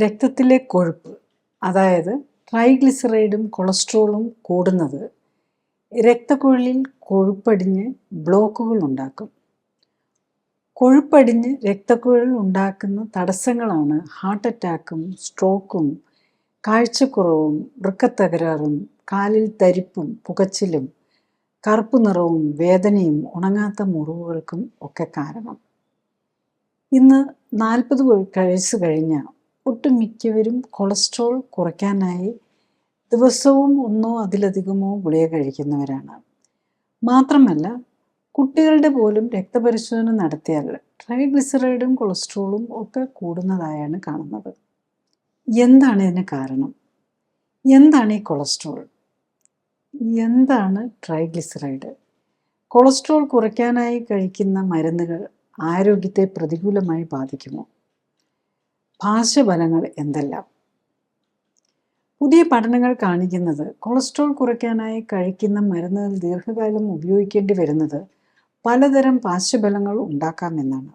രക്തത്തിലെ കൊഴുപ്പ്, അതായത് ട്രൈഗ്ലിസറൈഡും കൊളസ്ട്രോളും കൂടുന്നത് രക്തക്കുഴലിൽ കൊഴുപ്പടിഞ്ഞ് ബ്ലോക്കുകൾ ഉണ്ടാക്കും. കൊഴുപ്പടിഞ്ഞ് രക്തക്കുഴൽ ഉണ്ടാക്കുന്ന തടസ്സങ്ങളാണ് ഹാർട്ട് അറ്റാക്കും സ്ട്രോക്കും കാഴ്ചക്കുറവും വൃക്കത്തകരാറും കാലിൽ തരിപ്പും പുകച്ചിലും കറുപ്പ് നിറവും വേദനയും ഉണങ്ങാത്ത മുറിവുകൾക്കും ഒക്കെ കാരണം. ഇന്ന് 40 വയസ്സ് കഴിഞ്ഞ ഒട്ടുമിക്കവരും കൊളസ്ട്രോൾ കുറയ്ക്കാനായി ദിവസവും ഒന്നോ അതിലധികമോ ഗുളിക കഴിക്കുന്നവരാണ്. മാത്രമല്ല, കുട്ടികളുടെ പോലും രക്തപരിശോധന നടത്തിയാൽ ട്രൈഗ്ലിസറൈഡും കൊളസ്ട്രോളും ഒക്കെ കൂടുന്നതായാണ് കാണുന്നത്. എന്താണ് ഇതിന് കാരണം? എന്താണ് ഈ കൊളസ്ട്രോൾ? എന്താണ് ട്രൈഗ്ലിസറൈഡ്? കൊളസ്ട്രോൾ കുറയ്ക്കാനായി കഴിക്കുന്ന മരുന്നുകൾ ആരോഗ്യത്തെ പ്രതികൂലമായി ബാധിക്കുമോ? പാർശ്വഫലങ്ങൾ എന്തെല്ലാം? പുതിയ പഠനങ്ങൾ കാണിക്കുന്നത് കൊളസ്ട്രോൾ കുറയ്ക്കാനായി കഴിക്കുന്ന മരുന്നുകൾ ദീർഘകാലം ഉപയോഗിക്കേണ്ടി വരുന്നത് പലതരം പാർശ്വഫലങ്ങൾ ഉണ്ടാക്കാമെന്നാണ്.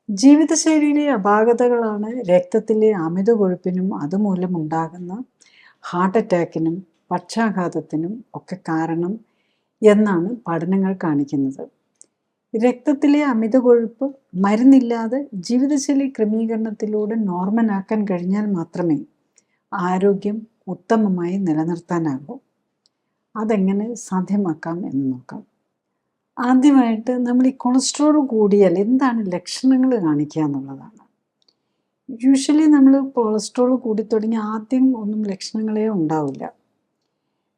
ജീവിതശൈലിയിലെ അപാകതകളാണ് രക്തത്തിലെ അമിത കൊഴുപ്പിനും അതുമൂലം ഉണ്ടാകുന്ന ഹാർട്ട് അറ്റാക്കിനും പക്ഷാഘാതത്തിനും ഒക്കെ കാരണം എന്നാണ് പഠനങ്ങൾ കാണിക്കുന്നത്. രക്തത്തിലെ അമിത കൊഴുപ്പ് മരുന്നില്ലാതെ ജീവിതശൈലി ക്രമീകരണത്തിലൂടെ നോർമലാക്കാൻ കഴിഞ്ഞാൽ മാത്രമേ ആരോഗ്യം ഉത്തമമായി നിലനിർത്താനാകൂ. അതെങ്ങനെ സാധ്യമാക്കാം എന്ന് നോക്കാം. ആദ്യമായിട്ട് നമ്മൾ ഈ കൊളസ്ട്രോൾ കൂടിയാൽ എന്താണ് ലക്ഷണങ്ങൾ കാണിക്കുക എന്നുള്ളതാണ്. യൂഷ്വലി നമ്മൾ കൊളസ്ട്രോൾ കൂടിത്തുടങ്ങി ആദ്യം ഒന്നും ലക്ഷണങ്ങളേ ഉണ്ടാവില്ല.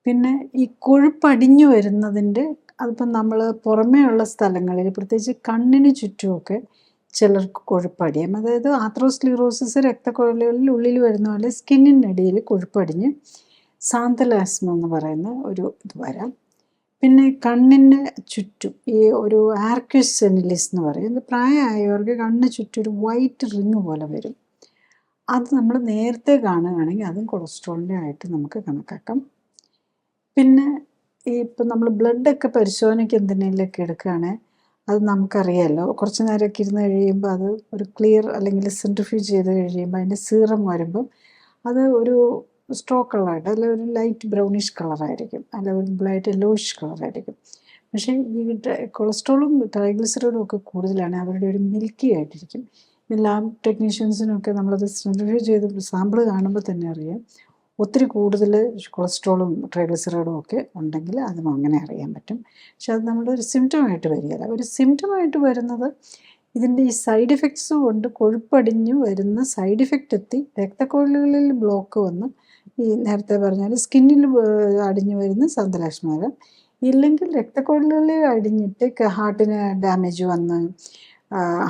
പിന്നെ ഈ കൊഴുപ്പടിഞ്ഞു വരുന്നതിൻ്റെ അതിപ്പം നമ്മൾ പുറമേ ഉള്ള സ്ഥലങ്ങളിൽ പ്രത്യേകിച്ച് കണ്ണിന് ചുറ്റുമൊക്കെ ചിലർക്ക് കൊഴുപ്പടിയാം. അതായത് ആത്രോസ്ക്ലീറോസിസ് രക്തക്കുഴലുകളിൽ ഉള്ളിൽ വരുന്ന പോലെ സ്കിന്നിനടിയിൽ കൊഴുപ്പടിഞ്ഞ് സാന്തലാസ്മ എന്ന് പറയുന്ന ഒരു ഇത് വരാം. പിന്നെ കണ്ണിന് ചുറ്റും ഈ ഒരു ആർക്യൂസ് സെനിലിസ് എന്ന് പറയും. ഇത് പ്രായമായവർക്ക് കണ്ണിന് ചുറ്റും ഒരു വൈറ്റ് റിങ് പോലെ വരും. അത് നമ്മൾ നേരത്തെ കാണുകയാണെങ്കിൽ അതും കൊളസ്ട്രോളിൻ്റെ ആയിട്ട് നമുക്ക് കണക്കാക്കാം. പിന്നെ ഈ ഇപ്പം നമ്മൾ ബ്ലഡൊക്കെ പരിശോധനയ്ക്ക് എന്തിനേലൊക്കെ എടുക്കുകയാണെങ്കിൽ അത് നമുക്കറിയാമല്ലോ, കുറച്ച് നേരമൊക്കെ ഇരുന്ന് കഴിയുമ്പോൾ അത് ഒരു ക്ലിയർ അല്ലെങ്കിൽ സെൻട്രിഫ്യൂജ് ചെയ്ത് കഴിയുമ്പോൾ അതിൻ്റെ സീറം വരുമ്പം അത് ഒരു സ്ട്രോക്ക് കളറായിട്ട് അല്ല ഒരു ലൈറ്റ് ബ്രൗണിഷ് കളറായിരിക്കും, അല്ല ഒരു ലൈറ്റ് യെല്ലോയിഷ് കളറായിരിക്കും. പക്ഷേ ഈ കൊളസ്ട്രോളും ട്രൈഗ്ലിസറൈഡും ഒക്കെ കൂടുതലാണ് അവരുടെ ഒരു മിൽക്കി ആയിട്ടിരിക്കും. ഈ ലാബ് ടെക്നീഷ്യൻസിനൊക്കെ നമ്മളത് സെൻട്രിഫ്യൂജ് ചെയ്ത് സാമ്പിൾ കാണുമ്പോൾ തന്നെ അറിയാം ഒത്തിരി കൂടുതൽ കൊളസ്ട്രോളും ട്രൈഗ്ലിസറൈഡും ഒക്കെ ഉണ്ടെങ്കിൽ അതും അങ്ങനെ അറിയാൻ പറ്റും. പക്ഷെ അത് നമ്മുടെ ഒരു സിംറ്റമായിട്ട് വരികയില്ല. ഒരു സിംറ്റമായിട്ട് വരുന്നത് ഇതിൻ്റെ ഈ സൈഡ് ഇഫക്ട്സ് കൊണ്ട് കൊഴുപ്പടിഞ്ഞു വരുന്ന സൈഡ് ഇഫക്റ്റ് എത്തി രക്തക്കുഴലുകളിൽ ബ്ലോക്ക് വന്ന് ഈ നേരത്തെ പറഞ്ഞാൽ സ്കിന്നിൽ അടിഞ്ഞു വരുന്ന സാന്തലാഷ്മാരം, ഇല്ലെങ്കിൽ രക്തക്കുഴലുകളിൽ അടിഞ്ഞിട്ട് ഹാർട്ടിന് ഡാമേജ് വന്ന്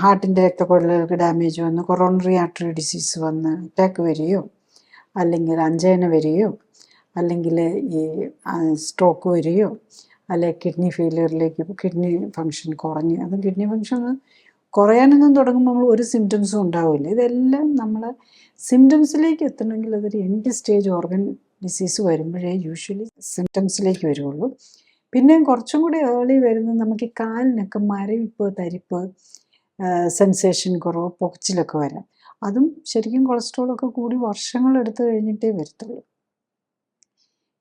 ഹാർട്ടിൻ്റെ രക്തക്കുഴലുകൾക്ക് ഡാമേജ് വന്ന് കൊറോണറി ആർട്ടറി ഡിസീസ് വന്ന് അറ്റാക്ക് വരികയോ അല്ലെങ്കിൽ അഞ്ചയന വരികയോ അല്ലെങ്കിൽ ഈ സ്ട്രോക്ക് വരികയോ അല്ലെങ്കിൽ കിഡ്നി ഫെയിലിയറിലേക്ക് കിഡ്നി ഫങ്ഷൻ കുറഞ്ഞ് അതും കിഡ്നി ഫങ്ഷൻ കുറയാനൊന്നും തുടങ്ങുമ്പോൾ നമ്മൾ ഒരു സിംറ്റംസും ഉണ്ടാവില്ല. ഇതെല്ലാം നമ്മൾ സിംറ്റംസിലേക്ക് എത്തണമെങ്കിൽ അതൊരു എൻഡ് സ്റ്റേജ് ഓർഗൻ ഡിസീസ് വരുമ്പോഴേ യൂഷ്വലി സിംറ്റംസിലേക്ക് വരുള്ളൂ. പിന്നെയും കുറച്ചും കൂടി ഏർലി വരുന്നത് നമുക്ക് ഈ കാലിനൊക്കെ മരവിപ്പ് തരിപ്പ് സെൻസേഷൻ കുറവ് പൊച്ചിലൊക്കെ വരാം. അതും ശരിക്കും കൊളസ്ട്രോളൊക്കെ കൂടി വർഷങ്ങളെടുത്ത് കഴിഞ്ഞിട്ടേ വരത്തുള്ളൂ.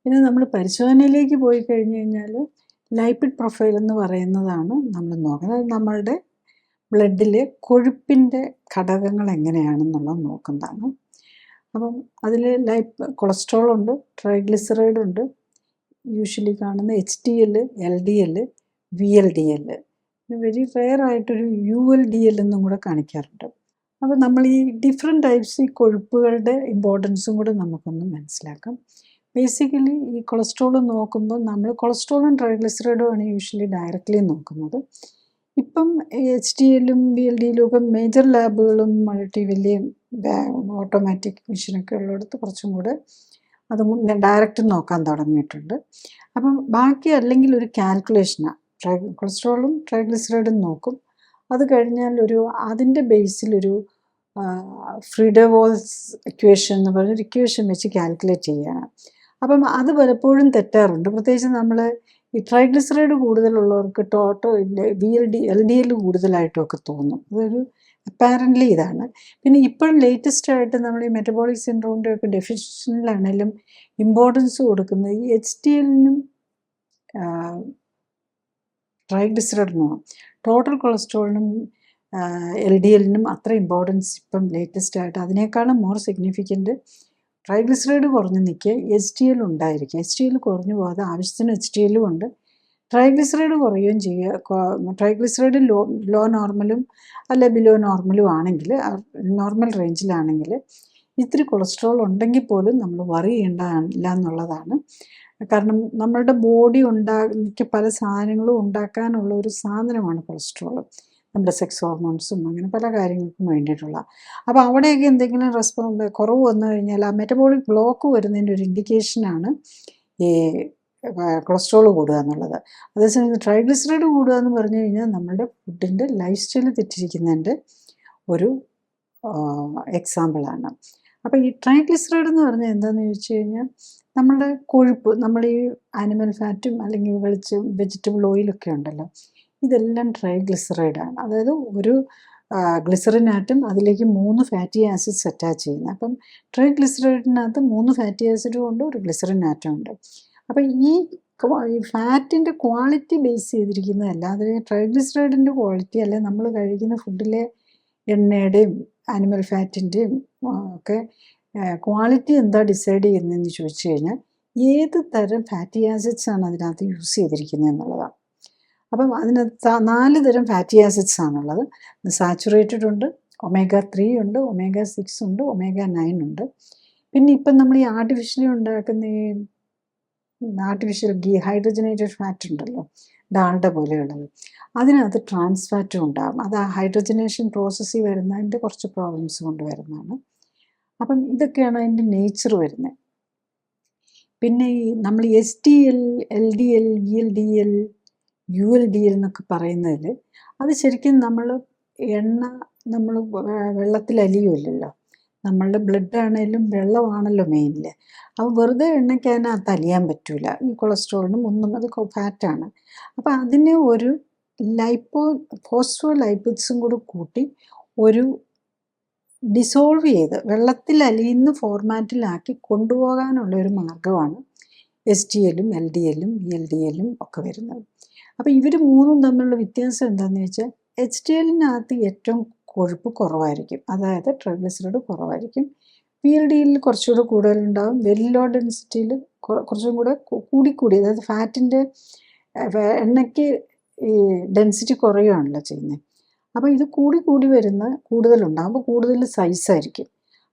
പിന്നെ നമ്മൾ പരിശോധനയിലേക്ക് പോയി കഴിഞ്ഞ് കഴിഞ്ഞാൽ ലൈപ്പിഡ് പ്രൊഫൈൽ എന്ന് പറയുന്നതാണ് നമ്മൾ നോക്കുന്നത്. അത് നമ്മളുടെ ബ്ലഡിലെ കൊഴുപ്പിൻ്റെ ഘടകങ്ങൾ എങ്ങനെയാണെന്നുള്ളത് നോക്കുന്നതാണ്. അപ്പം അതിൽ കൊളസ്ട്രോൾ ഉണ്ട്, ട്രൈഗ്ലിസറൈഡ് ഉണ്ട്, യൂഷ്വലി കാണുന്ന HDL, LDL, VLDL, very rare ആയിട്ടൊരു ULDL എന്നും കൂടെ കാണിക്കാറുണ്ട്. അപ്പോൾ നമ്മൾ ഈ ഡിഫറെൻറ്റ് ടൈപ്സ് ഈ കൊഴുപ്പുകളുടെ ഇമ്പോർട്ടൻസും കൂടെ നമുക്കൊന്ന് മനസ്സിലാക്കാം. ബേസിക്കലി ഈ കൊളസ്ട്രോൾ നോക്കുമ്പോൾ നമ്മൾ കൊളസ്ട്രോളും ട്രൈഗ്ലിസറൈഡും ആണ് യൂഷ്വലി ഡയറക്റ്റ്ലി നോക്കുന്നത്. ഇപ്പം HDLും VLDലും ഒക്കെ മേജർ ലാബുകളും വലിയ ഓട്ടോമാറ്റിക് മെഷീനൊക്കെ ഉള്ളിടത്ത് കുറച്ചും കൂടെ അത് ഡയറക്റ്റ് നോക്കാൻ തുടങ്ങിയിട്ടുണ്ട്. അപ്പം ബാക്കി അല്ലെങ്കിൽ ഒരു കാൽക്കുലേഷനാണ്. കൊളസ്ട്രോളും ട്രൈഗ്ലിസറൈഡും നോക്കും. അത് കഴിഞ്ഞാൽ അതിൻ്റെ ബേസിലൊരു ഫ്രീഡവോൾസ് ഇക്വേഷൻ എന്ന് പറഞ്ഞൊരു ഇക്വേഷൻ വെച്ച് കാൽക്കുലേറ്റ് ചെയ്യുകയാണ്. അപ്പം അത് പലപ്പോഴും തെറ്റാറുണ്ട്. പ്രത്യേകിച്ച് നമ്മൾ ഈ ട്രൈഗ്ലിസറൈഡ് കൂടുതലുള്ളവർക്ക് LDL കൂടുതലായിട്ടുമൊക്കെ തോന്നും. അതൊരു അപ്പാരൻ്റ്ലി ഇതാണ്. പിന്നെ ഇപ്പോഴും ലേറ്റസ്റ്റ് ആയിട്ട് നമ്മൾ ഈ മെറ്റബോളിക് സിൻഡ്രോമിൻ്റെ ഒക്കെ ഡെഫിഷ്യനിലാണെങ്കിലും ഇമ്പോർട്ടൻസ് കൊടുക്കുന്നത് ഈ HDL-നും ട്രൈഗ്ലിസറൈഡിനുമാണ്. ടോട്ടൽ കൊളസ്ട്രോളിനും LDL-നും അത്ര ഇമ്പോർട്ടൻസ് ഇപ്പം ലേറ്റസ്റ്റ് ആയിട്ട് അതിനേക്കാളും മോർ സിഗ്നിഫിക്കൻറ്റ് ട്രൈഗ്ലിസറൈഡ് കുറഞ്ഞ് നിൽക്കുക HDL ഉണ്ടായിരിക്കും. HDL കുറഞ്ഞു പോകാതെ ആവശ്യത്തിന് HDL-ഉം ഉണ്ട്, ട്രൈഗ്ലിസറൈഡ് കുറയുകയും ചെയ്യുക. ട്രൈഗ്ലിസറൈഡ് ലോ നോർമലും അല്ല ബിലോ നോർമലും ആണെങ്കിൽ, നോർമൽ റേഞ്ചിലാണെങ്കിൽ ഇത്തിരി കൊളസ്ട്രോൾ ഉണ്ടെങ്കിൽ പോലും നമ്മൾ വറി ചെയ്യേണ്ടതില്ല എന്നുള്ളതാണ്. കാരണം നമ്മളുടെ ബോഡി മിക്ക പല സാധനങ്ങളും ഉണ്ടാക്കാനുള്ള ഒരു സാധനമാണ് കൊളസ്ട്രോൾ. നമ്മുടെ സെക്സ് ഹോർമോൺസും അങ്ങനെ പല കാര്യങ്ങൾക്കും വേണ്ടിയിട്ടുള്ള. അപ്പോൾ അവിടെയൊക്കെ എന്തെങ്കിലും കുറവ് വന്നു കഴിഞ്ഞാൽ ആ മെറ്റബോളിക് ബ്ലോക്ക് വരുന്നതിൻ്റെ ഒരു ഇൻഡിക്കേഷനാണ് ഈ കൊളസ്ട്രോൾ കൂടുക എന്നുള്ളത്. അതേസമയം ട്രൈഗ്ലിസറൈഡ് കൂടുക എന്ന് പറഞ്ഞു കഴിഞ്ഞാൽ നമ്മുടെ ഫുഡിൻ്റെ ലൈഫ് സ്റ്റൈൽ തെറ്റിരിക്കുന്നതിൻ്റെ ഒരു എക്സാമ്പിളാണ്. അപ്പോൾ ഈ ട്രൈഗ്ലിസറൈഡ് എന്ന് പറഞ്ഞാൽ എന്താണെന്ന് ചോദിച്ചു കഴിഞ്ഞാൽ നമ്മളുടെ കൊഴുപ്പ്, നമ്മൾ ഈ ആനിമൽ ഫാറ്റും അല്ലെങ്കിൽ വെജിറ്റബിൾ ഓയിലൊക്കെ ഉണ്ടല്ലോ, ഇതെല്ലാം ട്രൈഗ്ലിസറൈഡാണ്. അതായത് ഒരു ഗ്ലിസറിൻ ആറ്റം അതിലേക്ക് 3 ഫാറ്റി ആസിഡ്സ് അറ്റാച്ച് ചെയ്യുന്നത്. അപ്പം ട്രൈഗ്ലിസറൈഡിനകത്ത് 3 ഫാറ്റി ആസിഡും ഉണ്ട്, ഒരു ഗ്ലിസറിൻ ആറ്റം ഉണ്ട്. അപ്പം ഈ ഫാറ്റിൻ്റെ ക്വാളിറ്റി ബേസ് ചെയ്തിരിക്കുന്നതല്ല, അതിന് ട്രൈഗ്ലിസറൈഡിൻ്റെ ക്വാളിറ്റി അല്ലെ നമ്മൾ കഴിക്കുന്ന ഫുഡിലെ എണ്ണയുടെയും ആനിമൽ ഫാറ്റിൻ്റെയും ഒക്കെ ക്വാളിറ്റി എന്താ ഡിസൈഡ് ചെയ്യുന്നതെന്ന് ചോദിച്ചു കഴിഞ്ഞാൽ ഏത് തരം ഫാറ്റി ആസിഡ്സ് ആണ് അതിനകത്ത് യൂസ് ചെയ്തിരിക്കുന്നത് എന്നുള്ളതാണ്. അപ്പം അതിനകത്ത് 4 തരം ഫാറ്റി ആസിഡ്സ് ആണുള്ളത്. സാച്ചുറേറ്റഡ് ഉണ്ട്, omega-3 ഉണ്ട്, omega-6 ഉണ്ട്, omega-9 ഉണ്ട്. പിന്നെ ഇപ്പം നമ്മൾ ഈ ആർട്ടിഫിഷ്യലി ഉണ്ടാക്കുന്ന ഈ ആർട്ടിഫിഷ്യൽ ഹൈഡ്രജനേറ്റഡ് ഫാറ്റ് ഉണ്ടല്ലോ, ഡാൽഡ പോലെയുള്ളത്, അതിനകത്ത് ട്രാൻസ് ഫാറ്റും ഉണ്ടാകും. അത് ആ ഹൈഡ്രജനേഷൻ പ്രോസസ്സിൽ വരുന്നതിൻ്റെ കുറച്ച് പ്രോബ്ലംസ് കൊണ്ട് വരുന്നതാണ്. അപ്പം ഇതൊക്കെയാണ് അതിൻ്റെ നേച്ചർ വരുന്നത്. പിന്നെ ഈ നമ്മൾ HDL, LDL, VLDL, ULDL എന്നൊക്കെ പറയുന്നതിൽ അത് ശരിക്കും നമ്മൾ നമ്മൾ വെള്ളത്തിൽ അലിയുമല്ലോ. നമ്മളുടെ ബ്ലഡ് ആണെങ്കിലും വെള്ളമാണല്ലോ മെയിനിൽ. അപ്പോൾ വെറുതെ എണ്ണയ്ക്ക് അതിനകത്ത് അലിയാൻ പറ്റില്ല. ഈ കൊളസ്ട്രോളിനും ഒന്നും, അത് ഫാറ്റാണ്. അപ്പോൾ അതിനെ ഒരു ഫോസ്ഫോലൈപ്പിഡ്സും കൂടി കൂട്ടി ഒരു ഡിസോൾവ് ചെയ്ത് വെള്ളത്തിൽ അലിയുന്ന ഫോർമാറ്റിലാക്കി കൊണ്ടുപോകാനുള്ള ഒരു മാർഗമാണ് HDL-ഉം LDL-ഉം VLDL-ഉം ഒക്കെ വരുന്നത്. അപ്പോൾ ഇവർ മൂന്നും തമ്മിലുള്ള വ്യത്യാസം എന്താണെന്ന് വെച്ചാൽ HDL-നകത്ത് ഏറ്റവും കൊഴുപ്പ് കുറവായിരിക്കും, അതായത് ട്രൈഗ്ലിസറൈഡ് കുറവായിരിക്കും. VLDL-ൽ കുറച്ചുകൂടെ കൂടുതലുണ്ടാകും. വെരി ലോ ഡെൻസിറ്റിയിൽ കുറച്ചും കൂടെ കൂടി, അതായത് ഫാറ്റിൻ്റെ എണ്ണയ്ക്ക് ഈ ഡെൻസിറ്റി കുറയുകയാണല്ലോ ചെയ്യുന്നത്. അപ്പോൾ ഇത് കൂടി വരുന്ന കൂടുതലുണ്ടാകും. അപ്പോൾ കൂടുതൽ സൈസായിരിക്കും.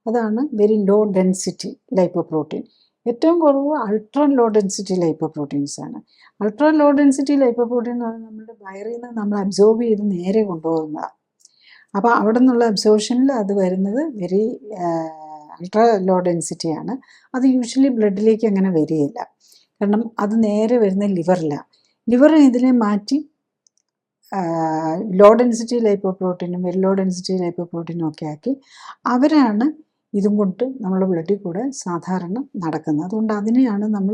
അതാണ് വെരി ലോ ഡെൻസിറ്റി ലൈപ്പോപ്രോട്ടീൻ. ഏറ്റവും കുറവ് അൾട്രാ ലോ ഡെൻസിറ്റി ലൈപ്പോപ്രോട്ടീൻസ് ആണ്. അൾട്രാ ലോ ഡെൻസിറ്റി ലൈപ്പോപ്രോട്ടീൻ എന്ന് പറഞ്ഞാൽ നമ്മുടെ വയറിൽ നിന്ന് നമ്മൾ അബ്സോർബ് ചെയ്ത് നേരെ കൊണ്ടുപോകുന്നതാണ്. അപ്പോൾ അവിടെ നിന്നുള്ള അബ്സോർപ്ഷനിൽ അത് വരുന്നത് വെരി അൾട്രാ ലോ ഡെൻസിറ്റിയാണ്. അത് യൂഷ്വലി ബ്ലഡിലേക്ക് അങ്ങനെ വരികയില്ല, കാരണം അത് നേരെ വരുന്ന ലിവറിലാണ്. ലിവർ ഇതിനെ മാറ്റി ലോ ഡെൻസിറ്റി ലൈപ്പോപ്രോട്ടീനും വെരി ലോ ഡെൻസിറ്റി ലൈപ്പോപ്രോട്ടീനും ഒക്കെ ആക്കി അവരാണ് ഇതും കൊണ്ട് നമ്മുടെ ബ്ലഡിൽ കൂടെ സാധാരണ നടക്കുന്നത്. അതുകൊണ്ട് അതിനെയാണ് നമ്മൾ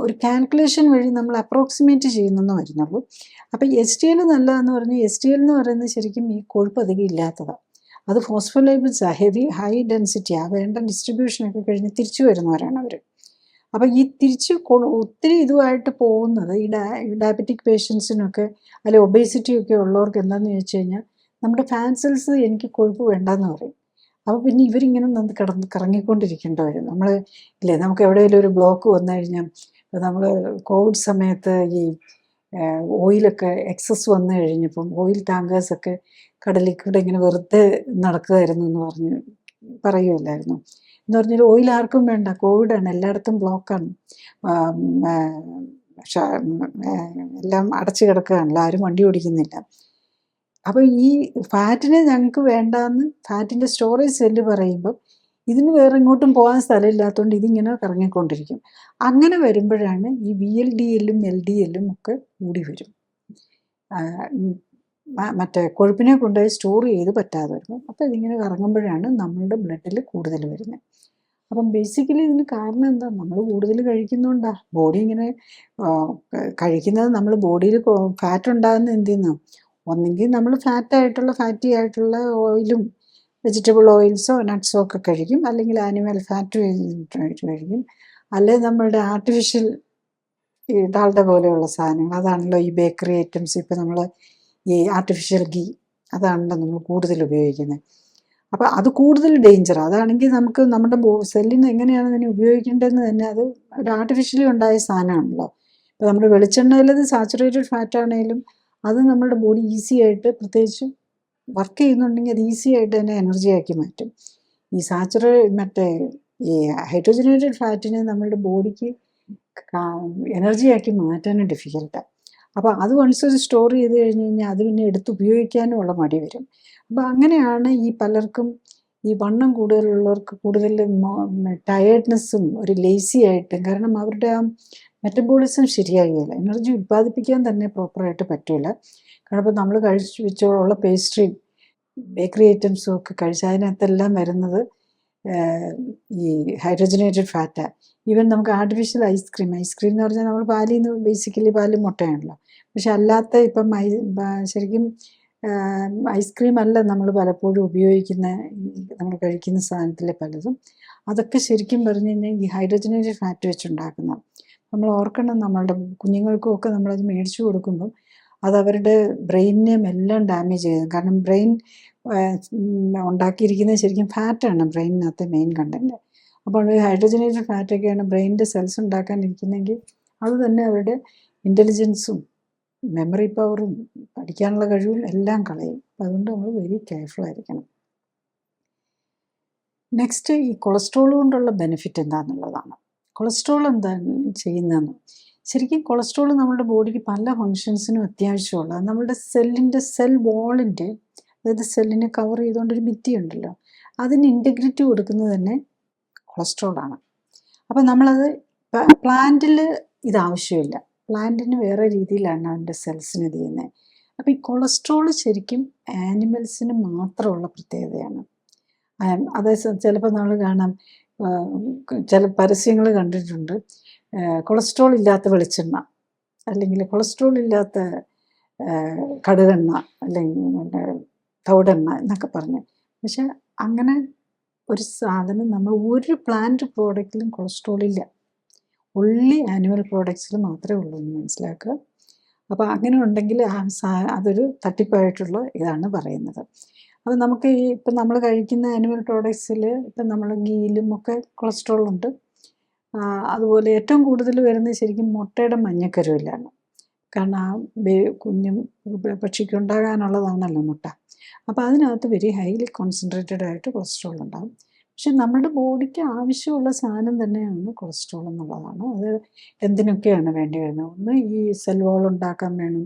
ഒരു കാൽക്കുലേഷൻ വഴി നമ്മൾ അപ്രോക്സിമേറ്റ് ചെയ്യുന്നെന്ന് വരുന്നുള്ളൂ. അപ്പോൾ HDL നല്ലതെന്ന് പറഞ്ഞാൽ HDL എന്ന് പറയുന്നത് ശരിക്കും ഈ കൊഴുപ്പ് അധികം ഇല്ലാത്തതാണ്. അത് ഫോസ്ഫോലൈപ്പിഡ്സാണ്, ഹൈ ഡെൻസിറ്റിയാണ്, വേണ്ട ഡിസ്ട്രിബ്യൂഷനൊക്കെ കഴിഞ്ഞ് തിരിച്ചു വരുന്നവരാണ് അവർ. അപ്പോൾ ഈ ഒത്തിരി ഇതുമായിട്ട് പോകുന്നത് ഈ ഡയബറ്റിക് പേഷ്യൻസിനൊക്കെ അല്ലെ ഒബേസിറ്റിയൊക്കെ ഉള്ളവർക്ക് എന്താണെന്ന് ചോദിച്ചു കഴിഞ്ഞാൽ നമ്മുടെ ഫാറ്റ് സെൽസ് എനിക്ക് കൊഴുപ്പ് വേണ്ടെന്ന് പറയും. അപ്പോൾ പിന്നെ ഇവരിങ്ങനെ കറങ്ങിക്കൊണ്ടിരിക്കേണ്ടി വരും. നമുക്ക് എവിടെയെങ്കിലും ഒരു ബ്ലോക്ക് വന്നു കഴിഞ്ഞാൽ, നമ്മൾ കോവിഡ് സമയത്ത് ഈ ഓയിലൊക്കെ എക്സസ് വന്നു കഴിഞ്ഞപ്പം ഓയിൽ ടാങ്കേഴ്സൊക്കെ കടലിൽ കൂടെ ഇങ്ങനെ വെറുതെ നടക്കുമായിരുന്നു എന്ന് പറയുമല്ലായിരുന്നു. എന്ന് പറഞ്ഞാൽ ഓയിൽ ആർക്കും വേണ്ട, കോവിഡാണ്, എല്ലായിടത്തും ബ്ലോക്കാണ്, എല്ലാം അടച്ചു കിടക്കുകയാണല്ലോ, ആരും വണ്ടി ഓടിക്കുന്നില്ല. അപ്പോൾ ഈ ഫാറ്റിനെ ഞങ്ങൾക്ക് വേണ്ടാന്ന് ഫാറ്റിൻ്റെ സ്റ്റോറേജ് സെല്ല് പറയുമ്പോൾ ഇതിന് വേറെ ഇങ്ങോട്ടും പോകാൻ സ്ഥലമില്ലാത്തതുകൊണ്ട് ഇതിങ്ങനെ കറങ്ങിക്കൊണ്ടിരിക്കും. അങ്ങനെ വരുമ്പോഴാണ് ഈ VLDL-ഉം LDL-ഉം ഒക്കെ കൂടി വരും. മറ്റേ കൊഴുപ്പിനെ കൊണ്ടുപോയി സ്റ്റോർ ചെയ്ത് പറ്റാതെ വരുമ്പോൾ അപ്പോൾ ഇതിങ്ങനെ കറങ്ങുമ്പോഴാണ് നമ്മളുടെ ബ്ലഡിൽ കൂടുതൽ വരുന്നത്. അപ്പം ബേസിക്കലി ഇതിന് കാരണം എന്താ, നമ്മൾ കൂടുതൽ കഴിക്കുന്നതുകൊണ്ടാണ്. ബോഡി ഇങ്ങനെ കഴിക്കുന്നത്, നമ്മൾ ബോഡിയിൽ ഫാറ്റ് ഉണ്ടാകുന്ന എന്ത് ചെയ്യുന്ന ഒന്നെങ്കിൽ നമ്മൾ ഫാറ്റി ആയിട്ടുള്ള ഓയിലും വെജിറ്റബിൾ ഓയിൽസോ നട്ട്സോ ഒക്കെ കഴിക്കും, അല്ലെങ്കിൽ ആനിമൽ ഫാറ്റ് കഴിക്കും, അല്ലെങ്കിൽ നമ്മളുടെ ആർട്ടിഫിഷ്യൽ ഈ ഡാൽഡ പോലെയുള്ള സാധനങ്ങൾ, അതാണല്ലോ ഈ ബേക്കറി ഐറ്റംസ്. ഇപ്പം നമ്മൾ ഈ ആർട്ടിഫിഷ്യൽ ഗീ അതാണല്ലോ നമ്മൾ കൂടുതൽ ഉപയോഗിക്കുന്നത്. അപ്പോൾ അത് കൂടുതൽ ഡേഞ്ചർ. അതാണെങ്കിൽ നമുക്ക് നമ്മുടെ സെല്ലിന് എങ്ങനെയാണ് അതിനെ ഉപയോഗിക്കേണ്ടതെന്ന് തന്നെ അത് ഒരു ആർട്ടിഫിഷ്യലി ഉണ്ടായ സാധനമാണല്ലോ. ഇപ്പോൾ നമ്മുടെ വെളിച്ചെണ്ണയിലത് സാച്ചുറേറ്റഡ് ഫാറ്റ് ആണെങ്കിലും അത് നമ്മുടെ ബോഡി ഈസി ആയിട്ട്, പ്രത്യേകിച്ച് വർക്ക് ചെയ്യുന്നുണ്ടെങ്കിൽ അത് ഈസി ആയിട്ട് തന്നെ എനർജി ആക്കി മാറ്റും. ഈ മറ്റേ ഈ ഹൈഡ്രോജനേറ്റഡ് ഫാറ്റിനെ നമ്മുടെ ബോഡിക്ക് എനർജി ആക്കി മാറ്റാനും ഡിഫിക്കൽട്ടാണ്. അപ്പോൾ അത് വൺസ് സ്റ്റോർ ചെയ്ത് കഴിഞ്ഞ് കഴിഞ്ഞാൽ അത് പിന്നെ എടുത്ത് ഉപയോഗിക്കാനും ഉള്ള മടി വരും. അപ്പോൾ അങ്ങനെയാണ് ഈ പലർക്കും ഈ വണ്ണം കൂടുതലുള്ളവർക്ക് കൂടുതൽ ടയേർഡ്നെസ്സും ഒരു ലേസി ആയിട്ടും, കാരണം അവരുടെ ആ മെറ്റബോളിസം ശരിയാകില്ല, എനർജി ഉൽപ്പാദിപ്പിക്കാൻ തന്നെ പ്രോപ്പറായിട്ട് പറ്റില്ല. കാരണം ഇപ്പോൾ നമ്മൾ കഴിച്ചു വെച്ചുള്ള പേസ്ട്രിയും ബേക്കറി ഐറ്റംസും ഒക്കെ കഴിച്ച് അതിനകത്തെല്ലാം വരുന്നത് ഈ ഹൈഡ്രോജനേറ്റഡ് ഫാറ്റാണ്. ഈവൻ നമുക്ക് ആർട്ടിഫിഷ്യൽ ഐസ്ക്രീം എന്ന് പറഞ്ഞാൽ നമ്മൾ പാലിൽ നിന്ന് ബേസിക്കലി പാലും മുട്ടയാണല്ലോ. പക്ഷെ അല്ലാത്ത ഇപ്പം ശരിക്കും ഐസ്ക്രീം അല്ല നമ്മൾ പലപ്പോഴും ഉപയോഗിക്കുന്ന നമ്മൾ കഴിക്കുന്ന സാധനത്തിലെ പലതും. അതൊക്കെ ശരിക്കും പറഞ്ഞു കഴിഞ്ഞാൽ ഈ ഹൈഡ്രോജനേറ്റഡ് ഫാറ്റ് വെച്ചുണ്ടാക്കുന്ന. നമ്മൾ ഓർക്കണം, നമ്മളുടെ കുഞ്ഞുങ്ങൾക്കും ഒക്കെ നമ്മളത് മേടിച്ചു കൊടുക്കുമ്പം അത് അവരുടെ ബ്രെയിനിനെയും എല്ലാം ഡാമേജ് ചെയ്യും. കാരണം ബ്രെയിൻ ഉണ്ടാക്കിയിരിക്കുന്നത് ശരിക്കും ഫാറ്റാണ് ബ്രെയിനിനകത്തെ മെയിൻ കണ്ടൻറ്റ്. അപ്പോൾ ഹൈഡ്രോജനേറ്റഡ് ഫാറ്റൊക്കെയാണ് ബ്രെയിനിൻ്റെ സെൽസ് ഉണ്ടാക്കാനിരിക്കുന്നതെങ്കിൽ അത് തന്നെ അവരുടെ ഇൻ്റലിജൻസും മെമ്മറി പവറും പഠിക്കാനുള്ള കഴിവും എല്ലാം കളയും. അപ്പം അതുകൊണ്ട് നമ്മൾ വെരി കെയർഫുൾ ആയിരിക്കണം. നെക്സ്റ്റ്, ഈ കൊളസ്ട്രോൾ കൊണ്ടുള്ള ബെനിഫിറ്റ് എന്താണെന്നുള്ളതാണ്. കൊളസ്ട്രോൾ എന്താണ് ചെയ്യുന്നതെന്ന്, ശരിക്കും കൊളസ്ട്രോൾ നമ്മുടെ ബോഡിക്ക് പല ഫങ്ഷൻസിനും അത്യാവശ്യമുള്ള, നമ്മുടെ സെൽ വാളിൻ്റെ, അതായത് സെല്ലിനെ കവർ ചെയ്തുകൊണ്ടൊരു ഭിത്തിയുണ്ടല്ലോ, അതിന് ഇൻറ്റഗ്രിറ്റി കൊടുക്കുന്നത് തന്നെ കൊളസ്ട്രോളാണ്. അപ്പം നമ്മളത് പ്ലാന്റിൽ ഇതാവശ്യമില്ല, പ്ലാന്റിന് വേറെ രീതിയിലാണ് അതിൻ്റെ സെൽസിന് ഇത് ചെയ്യുന്നത്. അപ്പോൾ ഈ കൊളസ്ട്രോൾ ശരിക്കും ആനിമൽസിന് മാത്രമുള്ള പ്രത്യേകതയാണ്. അതേ ചിലപ്പോൾ നമ്മൾ കാണാം, ചില പരസ്യങ്ങൾ കണ്ടിട്ടുണ്ട്, കൊളസ്ട്രോൾ ഇല്ലാത്ത വെളിച്ചെണ്ണ, അല്ലെങ്കിൽ കൊളസ്ട്രോൾ ഇല്ലാത്ത കടുകെണ്ണ, അല്ലെങ്കിൽ തവിടെണ്ണ എന്നൊക്കെ പറഞ്ഞ്. പക്ഷെ അങ്ങനെ ഒരു സാധനം നമ്മൾ ഒരു പ്ലാന്റ് പ്രോഡക്റ്റിലും കൊളസ്ട്രോൾ ഇല്ല, ഒൺലി ആനിമൽ പ്രോഡക്ട്സിൽ മാത്രമേ ഉള്ളൂ എന്ന് മനസ്സിലാക്കുക. അപ്പോൾ അങ്ങനെ ഉണ്ടെങ്കിൽ അതൊരു തട്ടിപ്പായിട്ടുള്ള ഇതാണ് പറയുന്നത്. അപ്പോൾ നമുക്ക് ഈ ഇപ്പം നമ്മൾ കഴിക്കുന്ന ആനിമൽ പ്രോഡക്ട്സിൽ ഇപ്പം നമ്മൾ ഗീയിലും ഒക്കെ കൊളസ്ട്രോൾ ഉണ്ട്. അതുപോലെ ഏറ്റവും കൂടുതൽ വരുന്നത് ശരിക്കും മുട്ടയുടെ മഞ്ഞക്കരുവിലാണ്. കാരണം ആ കുഞ്ഞും പക്ഷിക്ക് ഉണ്ടാകാനുള്ളതാണല്ലോ മുട്ട. അപ്പോൾ അതിനകത്ത് വെരി ഹൈലി കോൺസെൻട്രേറ്റഡ് ആയിട്ട് കൊളസ്ട്രോൾ ഉണ്ടാകും. പക്ഷെ നമ്മുടെ ബോഡിക്ക് ആവശ്യമുള്ള സാധനം തന്നെയാണ് കൊളസ്ട്രോൾ എന്നുള്ളതാണ്. അത് എന്തിനൊക്കെയാണ് വേണ്ടി വരുന്നത്? ഒന്ന് ഈ സെൽ വാൾ ഉണ്ടാക്കാൻ വേണം,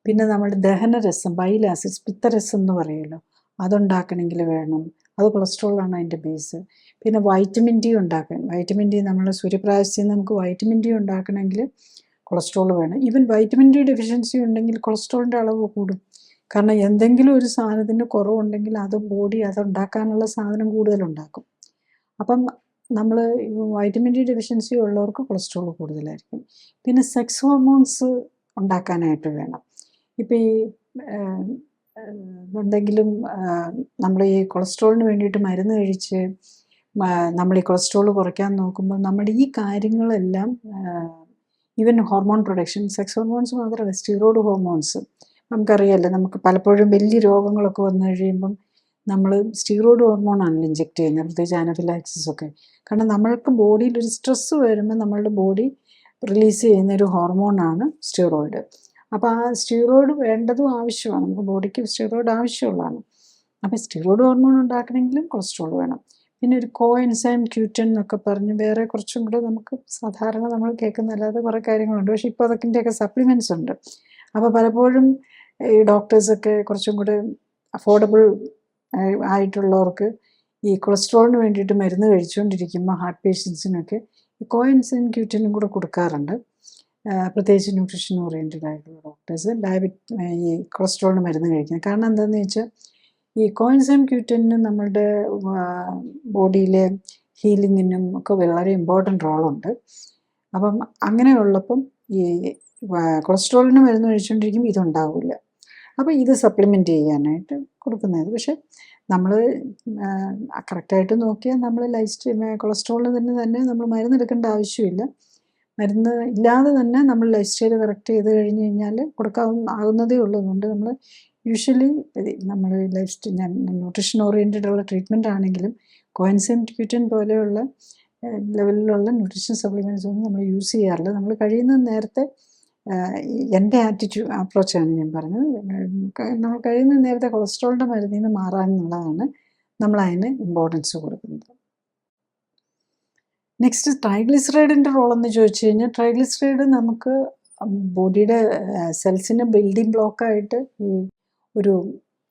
പിന്നെ നമ്മുടെ ദഹനരസം, ബൈൽ ആസിഡ്സ്, പിത്തരസം എന്ന് പറയുമല്ലോ, അതുണ്ടാക്കണമെങ്കിൽ വേണം, അത് കൊളസ്ട്രോളാണ് അതിൻ്റെ ബേസ്. പിന്നെ വൈറ്റമിൻ ഡി ഉണ്ടാക്കാൻ, വൈറ്റമിൻ ഡി നമ്മൾ സൂര്യപ്രകാശത്തിൽ നിന്ന് നമുക്ക് വൈറ്റമിൻ ഡി ഉണ്ടാക്കണമെങ്കിൽ കൊളസ്ട്രോൾ വേണം. ഈവൻ വൈറ്റമിൻ ഡി ഡെഫിഷ്യൻസി ഉണ്ടെങ്കിൽ കൊളസ്ട്രോളിൻ്റെ അളവ് കൂടും. കാരണം എന്തെങ്കിലും ഒരു സാധനത്തിന് കുറവുണ്ടെങ്കിൽ അത് ബോഡി അതുണ്ടാക്കാനുള്ള സാധനം കൂടുതലുണ്ടാക്കും. അപ്പം നമ്മൾ വൈറ്റമിൻ ഡി ഡെഫിഷ്യൻസി ഉള്ളവർക്ക് കൊളസ്ട്രോൾ കൂടുതലായിരിക്കും. പിന്നെ സെക്സ് ഹോർമോൺസ് ഉണ്ടാക്കാനായിട്ട് വേണം. ഇപ്പം ഈ എന്തെങ്കിലും നമ്മൾ ഈ കൊളസ്ട്രോളിന് വേണ്ടിയിട്ട് മരുന്ന് കഴിച്ച് നമ്മൾ ഈ കൊളസ്ട്രോൾ കുറയ്ക്കാൻ നോക്കുമ്പോൾ നമ്മുടെ ഈ കാര്യങ്ങളെല്ലാം, even hormone production, sex hormones മാത്രമല്ല, സ്റ്റിറോയ്ഡ് ഹോർമോൺസ് നമുക്കറിയാമല്ലോ. നമുക്ക് പലപ്പോഴും വലിയ രോഗങ്ങളൊക്കെ വന്നു കഴിയുമ്പം നമ്മൾ സ്റ്റിറോയ്ഡ് ഹോർമോണാണല്ലോ ഇഞ്ചെക്ട് ചെയ്യുന്നത്, പ്രത്യേകിച്ച് ആനഫിലാക്സിസ് ഒക്കെ. കാരണം നമ്മൾക്ക് ബോഡിയിൽ ഒരു സ്ട്രെസ്സ് വരുമ്പോൾ നമ്മളുടെ ബോഡി റിലീസ് ചെയ്യുന്ന ഒരു ഹോർമോണാണ് സ്റ്റിറോയിഡ്. അപ്പോൾ ആ സ്റ്റിറോയിഡ് വേണ്ടതും ആവശ്യമാണ്, നമുക്ക് ബോഡിക്ക് സ്റ്റിറോയിഡ് ആവശ്യമുള്ളതാണ്. അപ്പോൾ സ്റ്റിറോയിഡ് ഹോർമോൺ ഉണ്ടാക്കണമെങ്കിലും കൊളസ്ട്രോൾ വേണം. പിന്നെ ഒരു കോഎൻസൈം Q10 എന്നൊക്കെ പറഞ്ഞ് വേറെ കുറച്ചും കൂടെ നമുക്ക് സാധാരണ നമ്മൾ കേൾക്കുന്നതല്ലാതെ കുറേ കാര്യങ്ങളുണ്ട്. പക്ഷേ ഇപ്പോൾ അതൊക്കെയൊക്കെ സപ്ലിമെൻറ്റ്സ് ഉണ്ട്. അപ്പോൾ പലപ്പോഴും ഈ ഡോക്ടേഴ്സൊക്കെ കുറച്ചും കൂടെ അഫോർഡബിൾ ആയിട്ടുള്ളവർക്ക് ഈ കൊളസ്ട്രോളിന് വേണ്ടിയിട്ട് മരുന്ന് കഴിച്ചുകൊണ്ടിരിക്കുമ്പോൾ ഹാർട്ട് പേഷ്യൻസിനൊക്കെ ഈ കോഎൻസൈം Q10 കൂടെ കൊടുക്കാറുണ്ട്. പ്രത്യേകിച്ച് ന്യൂട്രീഷൻ ഓറിയൻറ്റഡ് ആയിട്ടുള്ള ഡോക്ടേഴ്സ് ഈ കൊളസ്ട്രോളിന് മരുന്ന് കഴിക്കുന്നത്. കാരണം എന്താണെന്ന് വെച്ചാൽ ഈ കോഎൻസൈം Q10 നമ്മളുടെ ബോഡിയിലെ ഹീലിങ്ങിനും ഒക്കെ വളരെ ഇമ്പോർട്ടൻ്റ് റോളുണ്ട്. അപ്പം അങ്ങനെയുള്ളപ്പം ഈ കൊളസ്ട്രോളിന് മരുന്ന് കഴിച്ചുകൊണ്ടിരിക്കുമ്പോൾ ഇതുണ്ടാവില്ല. അപ്പോൾ ഇത് സപ്ലിമെൻറ്റ് ചെയ്യാനായിട്ട് കൊടുക്കുന്നത്. പക്ഷേ നമ്മൾ കറക്റ്റായിട്ട് നോക്കിയാൽ നമ്മൾ കൊളസ്ട്രോളിന് തന്നെ നമ്മൾ മരുന്നെടുക്കേണ്ട ആവശ്യമില്ല. മരുന്ന് ഇല്ലാതെ തന്നെ നമ്മൾ ലൈഫ് സ്റ്റൈൽ കറക്റ്റ് ചെയ്ത് കഴിഞ്ഞ് കഴിഞ്ഞാൽ ആകുന്നതേ ഉള്ളൂ. അതുകൊണ്ട് നമ്മൾ യൂഷ്വലി നമ്മൾ ന്യൂട്രീഷൻ ഓറിയൻറ്റഡ് ഉള്ള ട്രീറ്റ്മെൻറ്റ് ആണെങ്കിലും കോഎൻസൈം Q10 പോലെയുള്ള ലെവലിലുള്ള ന്യൂട്രീഷൻ സപ്ലിമെൻറ്റ്സ് ഒന്നും നമ്മൾ യൂസ് ചെയ്യാറില്ല. നമ്മൾ കഴിയുന്ന നേരത്തെ എൻ്റെ അപ്രോച്ചാണ് ഞാൻ പറഞ്ഞത്. നമ്മൾ കഴിയുന്ന നേരത്തെ കൊളസ്ട്രോളിൻ്റെ മരുന്നിൽ നിന്ന് മാറാമെന്നുള്ളതാണ് നമ്മളതിന് ഇമ്പോർട്ടൻസ് കൊടുക്കുന്നത്. നെക്സ്റ്റ് ട്രൈഗ്ലിസറൈഡിൻ്റെ റോളെന്ന് ചോദിച്ചു കഴിഞ്ഞാൽ, ട്രൈഗ്ലിസറൈഡ് നമുക്ക് ബോഡിയുടെ സെൽസിൻ്റെ ബിൽഡിംഗ് ബ്ലോക്കായിട്ട് ഈ ഒരു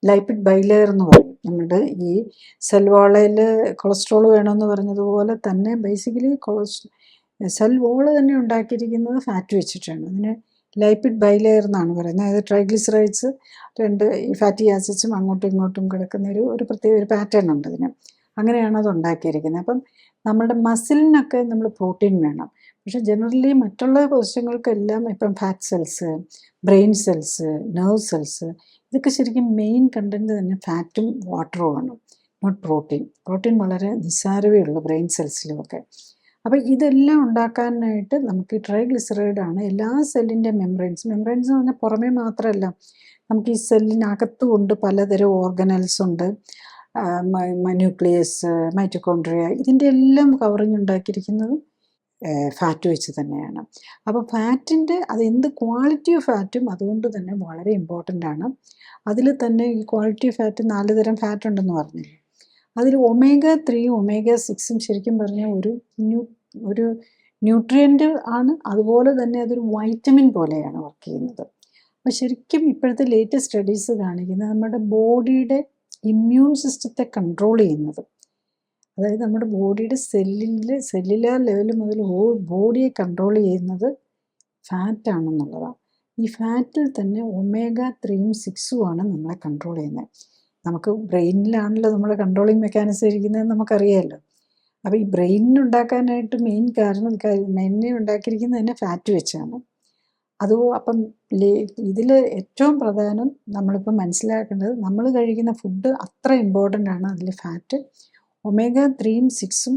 ലൈപ്പിഡ് ബൈലെയർ എന്ന് പറയും. നമ്മുടെ ഈ സെൽ വാളയിൽ കൊളസ്ട്രോൾ വേണമെന്ന് പറഞ്ഞതുപോലെ തന്നെ ബേസിക്കലി സെൽ വോള് തന്നെ ഉണ്ടാക്കിയിരിക്കുന്നത് ഫാറ്റ് വെച്ചിട്ടാണ്. അതിന് ലൈപ്പിഡ് ബൈലെയർ എന്നാണ് പറയുന്നത്. അതായത് ട്രൈഗ്ലിസറൈഡ്സ് ഈ ഫാറ്റി ആസിഡ്സും അങ്ങോട്ടും ഇങ്ങോട്ടും കിടക്കുന്ന ഒരു പ്രത്യേക ഒരു പാറ്റേൺ ഉണ്ട് അതിന്. അങ്ങനെയാണ് അത് ഉണ്ടാക്കിയിരിക്കുന്നത്. അപ്പം നമ്മുടെ മസിലിനൊക്കെ നമ്മൾ പ്രോട്ടീൻ വേണം. പക്ഷേ ജനറലി മറ്റുള്ള കോശങ്ങൾക്കെല്ലാം ഇപ്പം fat cells, brain cells, nerve cells, ഇതൊക്കെ ശരിക്കും മെയിൻ കണ്ടൻറ്റ് തന്നെ ഫാറ്റും വാട്ടറുമാണ്, നോട്ട് പ്രോട്ടീൻ. പ്രോട്ടീൻ വളരെ നിസ്സാരമേ ഉള്ളൂ ബ്രെയിൻ സെൽസിലുമൊക്കെ. അപ്പോൾ ഇതെല്ലാം ഉണ്ടാക്കാനായിട്ട് നമുക്ക് ട്രൈഗ്ലിസറൈഡാണ് എല്ലാ സെല്ലിൻ്റെ മെംബ്രെയിൻസ് എന്ന് പറഞ്ഞാൽ പുറമേ മാത്രമല്ല, നമുക്ക് ഈ സെല്ലിനകത്തും ഉണ്ട് പലതരം ഓർഗനൽസ് ഉണ്ട്, ന്യൂക്ലിയസ്, മൈറ്റോകോൺട്രിയ, ഇതിൻ്റെ എല്ലാം കവറിങ് ഉണ്ടാക്കിയിരിക്കുന്നത് ഫാറ്റ് വെച്ച് തന്നെയാണ്. അപ്പോൾ ഫാറ്റിൻ്റെ എന്ത് ക്വാളിറ്റി ഓഫ് ഫാറ്റും അതുകൊണ്ട് തന്നെ വളരെ ഇമ്പോർട്ടൻ്റ് ആണ്. അതിൽ തന്നെ ഈ ക്വാളിറ്റി ഓഫ് ഫാറ്റ് 4 തരം ഫാറ്റ് ഉണ്ടെന്ന് പറഞ്ഞില്ലേ, അതിൽ omega-3 omega-6 ശരിക്കും പറഞ്ഞാൽ ഒരു ന്യൂട്രിയൻ്റ് ആണ്. അതുപോലെ തന്നെ അതൊരു വൈറ്റമിൻ പോലെയാണ് വർക്ക് ചെയ്യുന്നത്. അപ്പോൾ ശരിക്കും ഇപ്പോഴത്തെ ലേറ്റസ്റ്റ് സ്റ്റഡീസ് കാണിക്കുന്നത് നമ്മുടെ ബോഡിയുടെ ഇമ്മ്യൂൺ സിസ്റ്റത്തെ കൺട്രോൾ ചെയ്യുന്നത്, അതായത് നമ്മുടെ ബോഡിയുടെ സെല്ലുലാർ ലെവൽ മുതൽ ബോഡിയെ കൺട്രോൾ ചെയ്യുന്നത് ഫാറ്റാണെന്നുള്ളതാണ്. ഈ ഫാറ്റിൽ തന്നെ omega-3 6 ആണ് നമ്മളെ കൺട്രോൾ ചെയ്യുന്നത്. നമുക്ക് ബ്രെയിനിലാണല്ലോ നമ്മൾ കൺട്രോളിങ് മെക്കാനിസം ഇരിക്കുന്നത് നമുക്കറിയാമല്ലോ. അപ്പോൾ ഈ ബ്രെയിനുണ്ടാക്കാനായിട്ട് മെയിൻലി ഉണ്ടാക്കിയിരിക്കുന്നത് തന്നെ ഫാറ്റ് വെച്ചാണ്. അപ്പം ഇതിൽ ഏറ്റവും പ്രധാനം നമ്മളിപ്പോൾ മനസ്സിലാക്കേണ്ടത്, നമ്മൾ കഴിക്കുന്ന ഫുഡ് അത്ര ഇമ്പോർട്ടൻ്റ് ആണ്. അതിൽ ഫാറ്റ് omega-3 6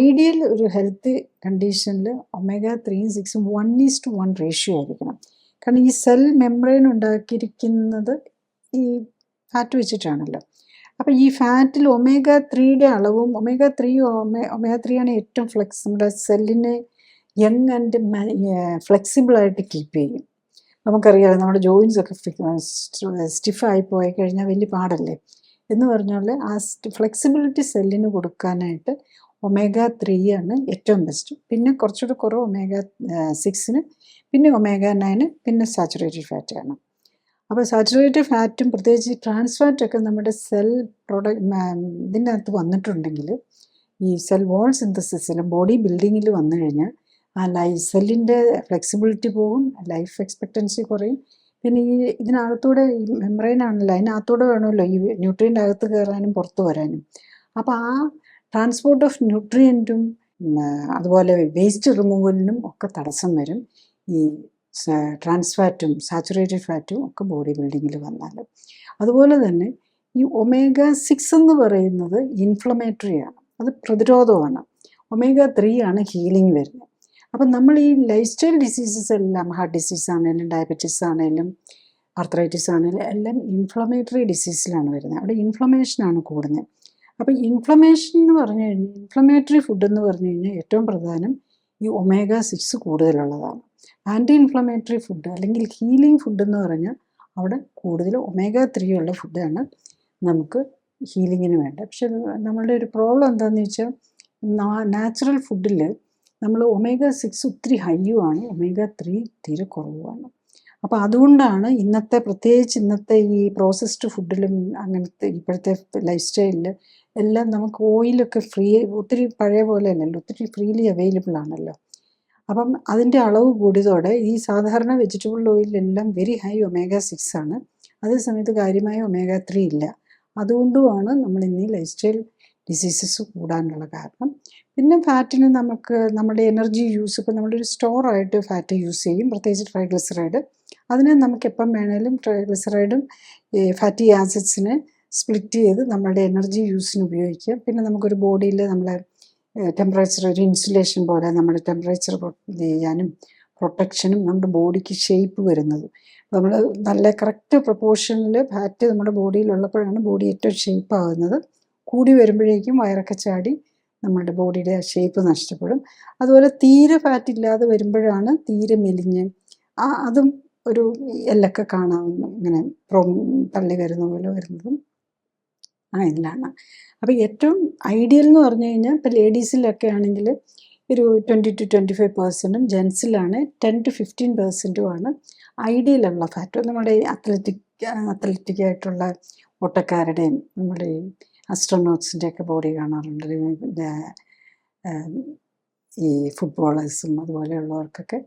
ഐഡിയൽ ഒരു ഹെൽത്ത് കണ്ടീഷനിൽ omega-3 6 1:1 റേഷ്യോ ആയിരിക്കണം. കാരണം ഈ സെൽ മെംബ്രെയിൻ ഉണ്ടാക്കിയിരിക്കുന്നത് ഈ ഫാറ്റ് വെച്ചിട്ടാണല്ലോ. അപ്പോൾ ഈ ഫാറ്റിൽ omega-3 അളവും omega-3 ആണ് ഏറ്റവും നമ്മുടെ സെല്ലിനെ യങ് ആൻഡ് ഫ്ലെക്സിബിളായിട്ട് കീപ്പ് ചെയ്യും. നമുക്കറിയാം നമ്മുടെ ജോയിൻസ് ഒക്കെ സ്റ്റിഫായി പോയി കഴിഞ്ഞാൽ വലിയ പാടല്ലേ എന്ന് പറഞ്ഞാൽ ആ ഫ്ലെക്സിബിലിറ്റി സെല്ലിന് കൊടുക്കാനായിട്ട് omega-3 ആണ് ഏറ്റവും ബെസ്റ്റ്. പിന്നെ കുറച്ചുകൂടി കുറവ് omega-6, പിന്നെ omega-9, പിന്നെ സാച്ചുറേറ്റഡ് ഫാറ്റാണ്. അപ്പോൾ സാച്ചുറേറ്റഡ് ഫാറ്റും പ്രത്യേകിച്ച് ട്രാൻസ് ഫാറ്റൊക്കെ നമ്മുടെ സെൽ ഇതിനകത്ത് വന്നിട്ടുണ്ടെങ്കിൽ ഈ സെൽ വോൾ സിന്തസിസിലും ബോഡി ബിൽഡിങ്ങിൽ വന്നു കഴിഞ്ഞാൽ ആ സെല്ലിൻ്റെ ഫ്ലെക്സിബിലിറ്റി പോകും, ലൈഫ് എക്സ്പെക്റ്റൻസി കുറയും. പിന്നെ ഇതിനകത്തൂടെ ഈ മെംബ്രെയിനാണല്ലോ, അതിനകത്തൂടെ വേണമല്ലോ ഈ ന്യൂട്രിയൻ്റ് അകത്ത് കയറാനും പുറത്ത് വരാനും. അപ്പോൾ ആ ട്രാൻസ്പോർട്ട് ഓഫ് ന്യൂട്രിയൻറ്റും അതുപോലെ വേസ്റ്റ് റിമൂവലിനും ഒക്കെ തടസ്സം വരും ഈ ട്രാൻസ് ഫാറ്റും സാച്ചുറേറ്റഡ് ഫാറ്റും ഒക്കെ ബോഡി ബിൽഡിങ്ങിൽ വന്നാൽ. അതുപോലെ തന്നെ ഈ omega-6 എന്ന് പറയുന്നത് ഇൻഫ്ലമേറ്ററിയാണ്, അത് പ്രതിരോധമാണ്. omega-3 ആണ് ഹീലിംഗ് വരുന്നത്. അപ്പം നമ്മൾ ഈ ലൈഫ് സ്റ്റൈൽ ഡിസീസസ് എല്ലാം, ഹാർട്ട് ഡിസീസ് ആണെങ്കിലും ഡയബറ്റീസ് ആണെങ്കിലും ആർത്രൈറ്റിസ് ആണെങ്കിലും എല്ലാം ഇൻഫ്ലമേറ്ററി ഡിസീസിലാണ് വരുന്നത്. അവിടെ ഇൻഫ്ലമേഷനാണ് കൂടുന്നത്. അപ്പോൾ ഇൻഫ്ലമേഷൻ എന്ന് പറഞ്ഞു കഴിഞ്ഞാൽ, ഇൻഫ്ലമേറ്ററി ഫുഡ് എന്ന് പറഞ്ഞു കഴിഞ്ഞാൽ ഏറ്റവും പ്രധാനം ഈ omega-6 കൂടുതലുള്ളതാണ്. ആൻറ്റി ഇൻഫ്ലമേറ്ററി ഫുഡ് അല്ലെങ്കിൽ ഹീലിംഗ് ഫുഡ് എന്ന് പറഞ്ഞാൽ അവിടെ കൂടുതൽ omega-3 ഉള്ള ഫുഡാണ് നമുക്ക് ഹീലിങ്ങിന് വേണ്ടത്. പക്ഷെ നമ്മളുടെ ഒരു പ്രോബ്ലം എന്താണെന്ന് വെച്ചാൽ, നാച്ചുറൽ ഫുഡിൽ നമ്മൾ omega-6 ഒത്തിരി ഹൈയുമാണ്, omega-3 തീരെ കുറവുമാണ്. അപ്പോൾ അതുകൊണ്ടാണ് പ്രത്യേകിച്ച് ഇന്നത്തെ ഈ പ്രോസസ്ഡ് ഫുഡിലും അങ്ങനത്തെ ഇപ്പോഴത്തെ ലൈഫ് സ്റ്റൈലിൽ എല്ലാം നമുക്ക് ഓയിലൊക്കെ ഒത്തിരി പഴയ പോലെ അല്ലല്ലോ, ഒത്തിരി ഫ്രീലി അവൈലബിൾ ആണല്ലോ. അപ്പം അതിൻ്റെ അളവ് കൂടിയതോടെ ഈ സാധാരണ വെജിറ്റബിൾ ഓയിലെല്ലാം വെരി ഹൈ omega-6 ആണ്, അതേസമയത്ത് കാര്യമായ omega-3 ഇല്ല. അതുകൊണ്ടുമാണ് നമ്മൾ ഇന്ന് ലൈഫ് സ്റ്റൈൽ ഡിസീസസ് കൂടാനുള്ള കാരണം. പിന്നെ ഫാറ്റിന് നമുക്ക് നമ്മുടെ എനർജി യൂസ്, ഇപ്പോൾ നമ്മളൊരു സ്റ്റോറായിട്ട് ഫാറ്റ് യൂസ് ചെയ്യും, പ്രത്യേകിച്ച് ട്രൈഗ്ലിസറൈഡ്. അതിനെ നമുക്ക് എപ്പം വേണേലും ട്രൈഗ്ലിസറൈഡും ഈ ഫാറ്റി ആസിഡ്സിനെ സ്പ്ലിറ്റ് ചെയ്ത് നമ്മളുടെ എനർജി യൂസിന് ഉപയോഗിക്കാം. പിന്നെ നമുക്കൊരു ബോഡിയിൽ നമ്മളെ ടെമ്പറേച്ചർ ഒരു ഇൻസുലേഷൻ പോലെ നമ്മുടെ ടെമ്പറേച്ചർ ഇത് ചെയ്യാനും പ്രൊട്ടക്ഷനും നമ്മുടെ ബോഡിക്ക് ഷേപ്പ് വരുന്നത്. നമ്മൾ നല്ല കറക്റ്റ് പ്രൊപ്പോർഷനിൽ ഫാറ്റ് നമ്മുടെ ബോഡിയിലുള്ളപ്പോഴാണ് ബോഡി ഏറ്റവും ഷേപ്പ് ആകുന്നത്. കൂടി വരുമ്പോഴേക്കും വയറൊക്കെ ചാടി നമ്മുടെ ബോഡിയുടെ ആ ഷേപ്പ് നഷ്ടപ്പെടും. അതുപോലെ തീരെ ഫാറ്റ് ഇല്ലാതെ വരുമ്പോഴാണ് തീരെ മെലിഞ്ഞ് അതും ഒരു എല്ലൊക്കെ കാണാവുന്ന ഇങ്ങനെ തള്ളി വരുന്ന പോലെ വരുന്നതും ഇതിലാണ്. അപ്പോൾ ഏറ്റവും ഐഡിയൽ എന്ന് പറഞ്ഞു കഴിഞ്ഞാൽ ഇപ്പോൾ ലേഡീസിലൊക്കെ ആണെങ്കിൽ ഒരു 20 to 25%, ജെൻസിലാണ് 10 to 15% ഐഡിയലുള്ള ഫാറ്റ്. നമ്മുടെ ഈ അത്ലറ്റിക് ആയിട്ടുള്ള ഓട്ടക്കാരുടെയും നമ്മുടെ ഈ അസ്ട്രോനോട്ട്സിൻ്റെയൊക്കെ ബോഡി കാണാറുണ്ട്. ഈ ഫുട്ബോളേഴ്സും അതുപോലെയുള്ളവർക്കൊക്കെ